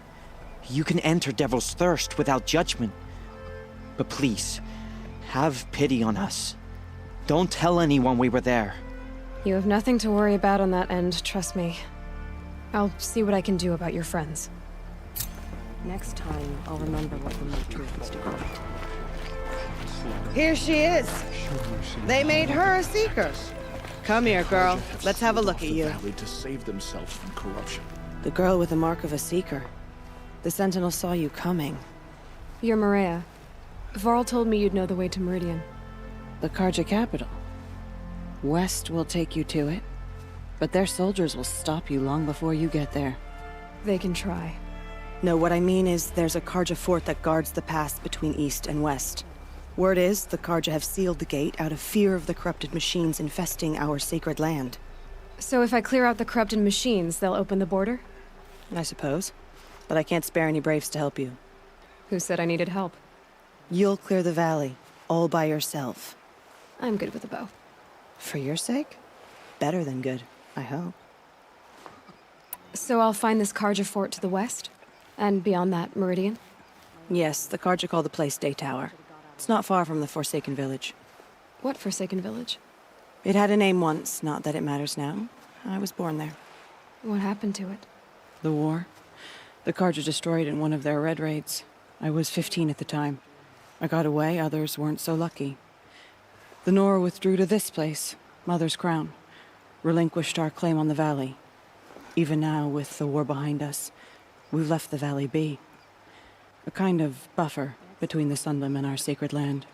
You can enter Devil's Thirst without judgment. But please, have pity on us. Don't tell anyone we were there. You have nothing to worry about on that end, trust me. I'll see what I can do about your friends. Next time, I'll remember what the matriarchs do. Here she is. They made her a Seeker. Come here, girl. Let's have a look at you. To save themselves from corruption. The girl with the mark of a Seeker. The Sentinel saw you coming. You're Maria. Varl told me you'd know the way to Meridian. The Karja capital. West will take you to it, but their soldiers will stop you long before you get there. They can try. No, what I mean is there's a Karja fort that guards the pass between East and West. Word is, the Karja have sealed the gate out of fear of the corrupted machines infesting our sacred land. So if I clear out the corrupted machines, they'll open the border? I suppose. But I can't spare any braves to help you. Who said I needed help? You'll clear the valley, all by yourself. I'm good with a bow. For your sake? Better than good, I hope. So I'll find this Karja fort to the west? And beyond that, Meridian? Yes, the Karja call the place Day Tower. It's not far from the Forsaken Village. What Forsaken Village? It had a name once, not that it matters now. I was born there. What happened to it? The war. The Karja destroyed in one of their red raids. I was 15 at the time. I got away, others weren't so lucky. The Nora withdrew to this place, Mother's Crown. Relinquished our claim on the valley. Even now, with the war behind us, we've left the valley be. A kind of buffer between the Sunlim and our sacred land.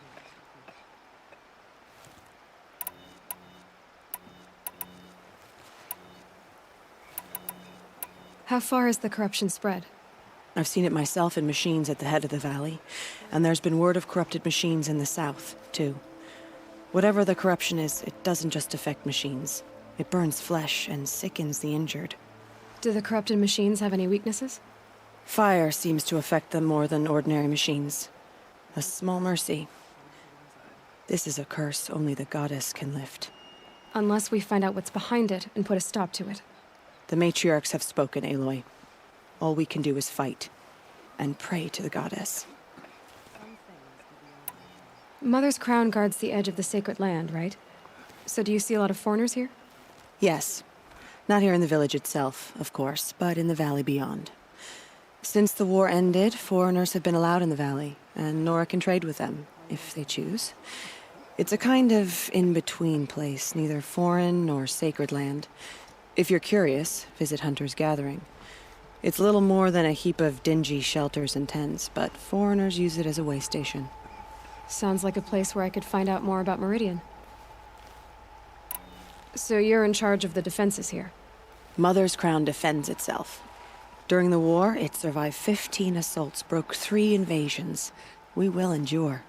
How far has the corruption spread? I've seen it myself in machines at the head of the valley, and there's been word of corrupted machines in the south, too. Whatever the corruption is, it doesn't just affect machines. It burns flesh and sickens the injured. Do the corrupted machines have any weaknesses? Fire seems to affect them more than ordinary machines. A small mercy. This is a curse only the goddess can lift. Unless we find out what's behind it and put a stop to it. The matriarchs have spoken, Aloy. All we can do is fight, and pray to the goddess. Mother's crown guards the edge of the sacred land, right? So do you see a lot of foreigners here? Yes. Not here in the village itself, of course, but in the valley beyond. Since the war ended, foreigners have been allowed in the valley, and Nora can trade with them, if they choose. It's a kind of in-between place, neither foreign nor sacred land. If you're curious, visit Hunter's Gathering. It's little more than a heap of dingy shelters and tents, but foreigners use it as a way station. Sounds like a place where I could find out more about Meridian. So you're in charge of the defenses here? Mother's crown defends itself. During the war, it survived 15 assaults, broke 3 invasions. We will endure.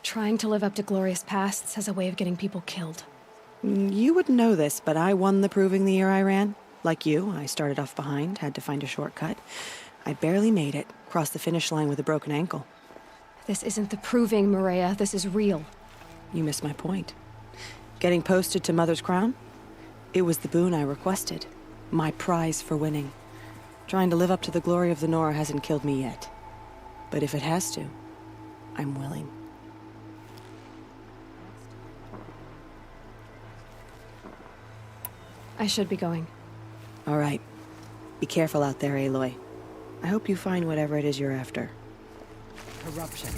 Trying to live up to glorious pasts has a way of getting people killed. You wouldn't know this, but I won the proving the year I ran. Like you, I started off behind, had to find a shortcut. I barely made it, crossed the finish line with a broken ankle. This isn't the proving, Maria. This is real. You missed my point. Getting posted to Mother's Crown? It was the boon I requested. My prize for winning. Trying to live up to the glory of the Nora hasn't killed me yet. But if it has to, I'm willing. I should be going. All right. Be careful out there, Aloy. I hope you find whatever it is you're after. Corruption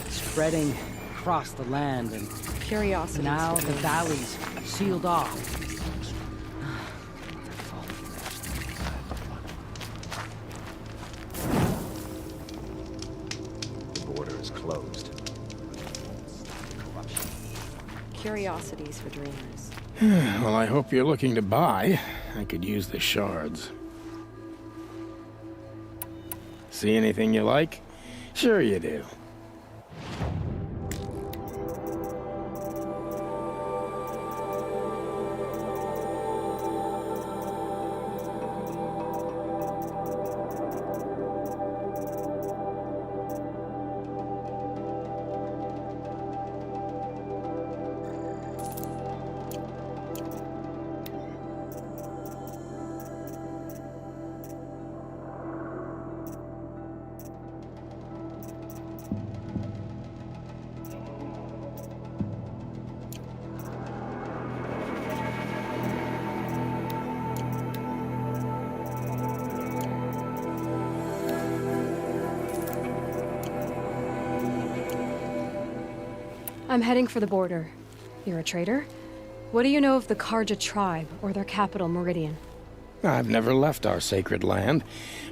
spreading across the land, and curiosity. Now the valley's sealed off. The border is closed. Curiosities for dreamers. Well, I hope you're looking to buy. I could use the shards. See anything you like? Sure you do. I'm heading for the border. You're a trader? What do you know of the Karja tribe, or their capital, Meridian? I've never left our sacred land,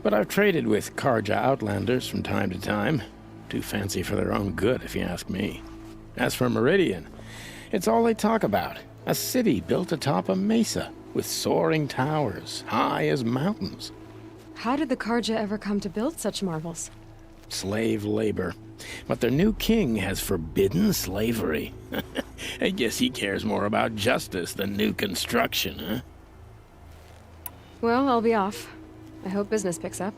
but I've traded with Karja outlanders from time to time. Too fancy for their own good, if you ask me. As for Meridian, it's all they talk about. A city built atop a mesa, with soaring towers, high as mountains. How did the Karja ever come to build such marvels? Slave labor. But their new king has forbidden slavery. I guess he cares more about justice than new construction, huh? Well, I'll be off. I hope business picks up.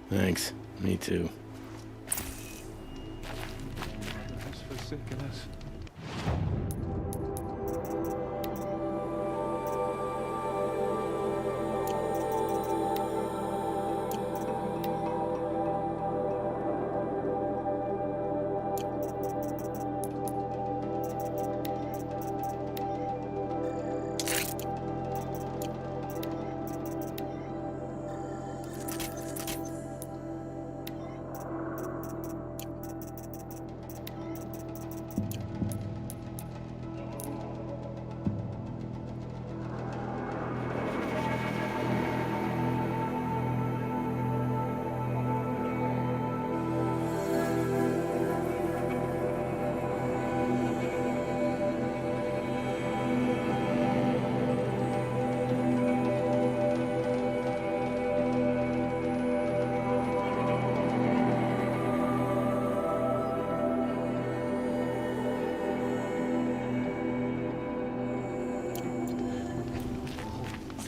Thanks. Me too.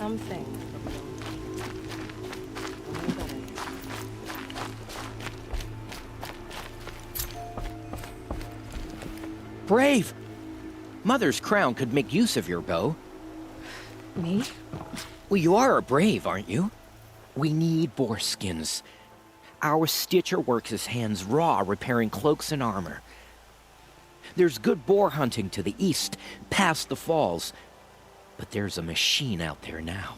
something. Brave! Mother's crown could make use of your bow. Me? Well, you are a brave, aren't you? We need boar skins. Our stitcher works his hands raw repairing cloaks and armor. There's good boar hunting to the east, past the falls. But there's a machine out there now.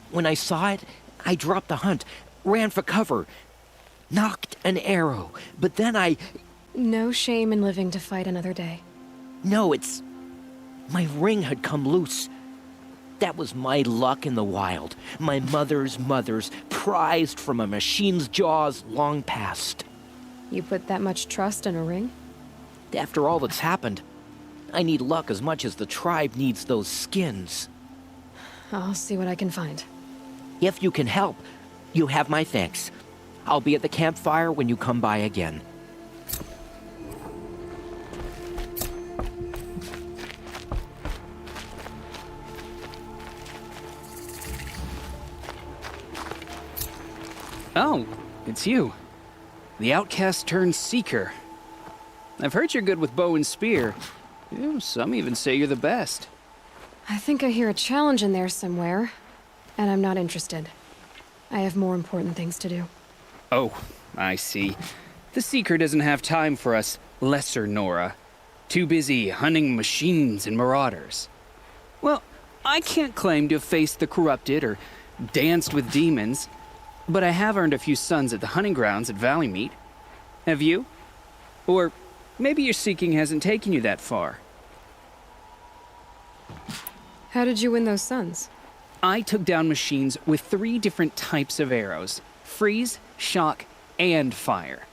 When I saw it, I dropped the hunt, ran for cover, knocked an arrow, but then I... No shame in living to fight another day. No, it's... My ring had come loose. That was my luck in the wild. My mother's prized from a machine's jaws long past. You put that much trust in a ring? After all that's happened, I need luck as much as the tribe needs those skins. I'll see what I can find. If you can help, you have my thanks. I'll be at the campfire when you come by again. Oh, it's you. The outcast turned seeker. I've heard you're good with bow and spear. Some even say you're the best. I think I hear a challenge in there somewhere, and I'm not interested. I have more important things to do. Oh, I see. The seeker doesn't have time for us lesser Nora. Too busy hunting machines and marauders. Well, I can't claim to have faced the corrupted or danced with demons, but I have earned a few sons at the hunting grounds at Valley Meet. Have you? Or maybe your seeking hasn't taken you that far. How did you win those sons? I took down machines with 3 different types of arrows: freeze, shock, and fire.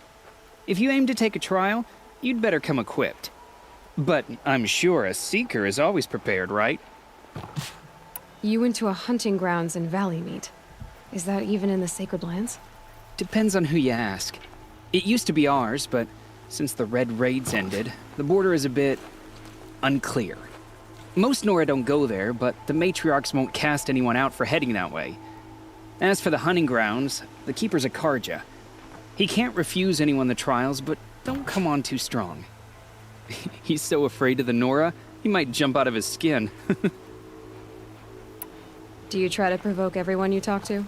If you aim to take a trial, you'd better come equipped. But I'm sure a seeker is always prepared, right? You went to a hunting grounds in Valley Meet. Is that even in the Sacred Lands? Depends on who you ask. It used to be ours, but since the Red Raids ended, the border is a bit unclear. Most Nora don't go there, but the matriarchs won't cast anyone out for heading that way. As for the hunting grounds, the keeper's a Karja. He can't refuse anyone the trials, but don't come on too strong. He's so afraid of the Nora, he might jump out of his skin. Do you try to provoke everyone you talk to?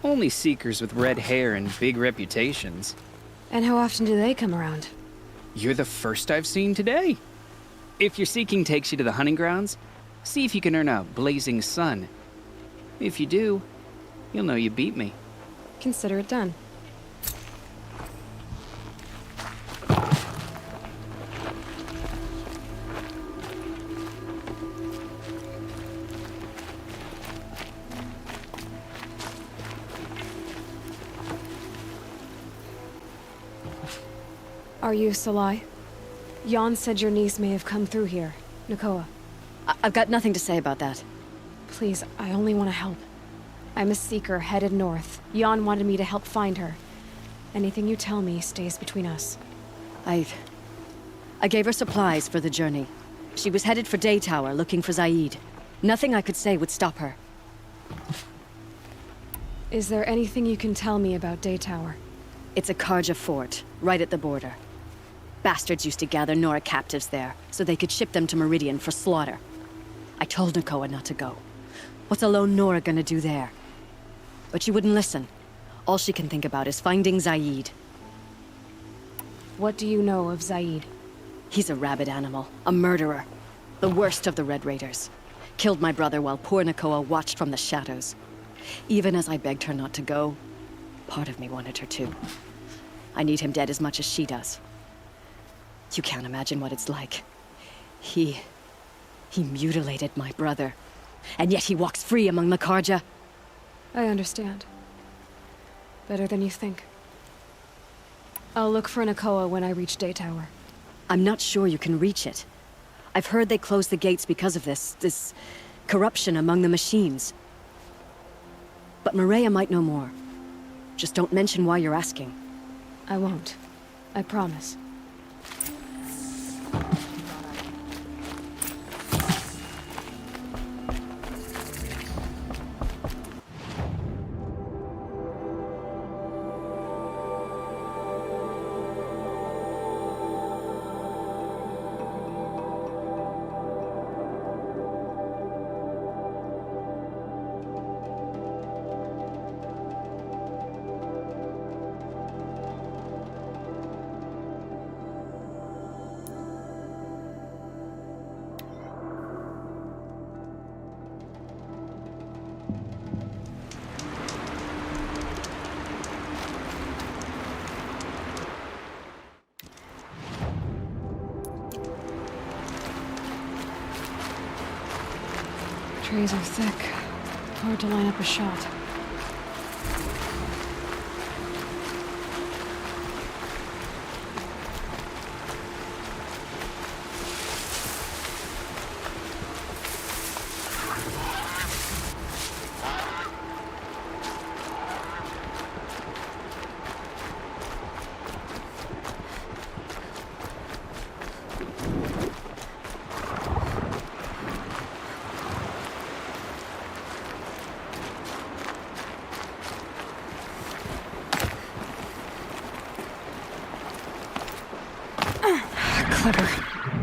Only seekers with red hair and big reputations. And how often do they come around? You're the first I've seen today. If your seeking takes you to the hunting grounds, see if you can earn a blazing sun. If you do, you'll know you beat me. Consider it done. Are you Salai? Jan said your niece may have come through here. Nakoa. I've got nothing to say about that. Please, I only want to help. I'm a seeker headed north. Jan wanted me to help find her. Anything you tell me stays between us. I gave her supplies for the journey. She was headed for Day Tower looking for Zaid. Nothing I could say would stop her. Is there anything you can tell me about Day Tower? It's a Karja fort, right at the border. Bastards used to gather Nora captives there, so they could ship them to Meridian for slaughter. I told Nakoa not to go. What's a lone Nora gonna do there? But she wouldn't listen. All she can think about is finding Zaid. What do you know of Zaid? He's a rabid animal, a murderer. The worst of the Red Raiders. Killed my brother while poor Nakoa watched from the shadows. Even as I begged her not to go, part of me wanted her to. I need him dead as much as she does. You can't imagine what it's like. He mutilated my brother. And yet he walks free among the Karja. I understand. Better than you think. I'll look for Nakoa when I reach Day Tower. I'm not sure you can reach it. I've heard they closed the gates because of this corruption among the machines. But Maria might know more. Just don't mention why you're asking. I won't. I promise. trees are thick. Hard to line up a shot. Clever.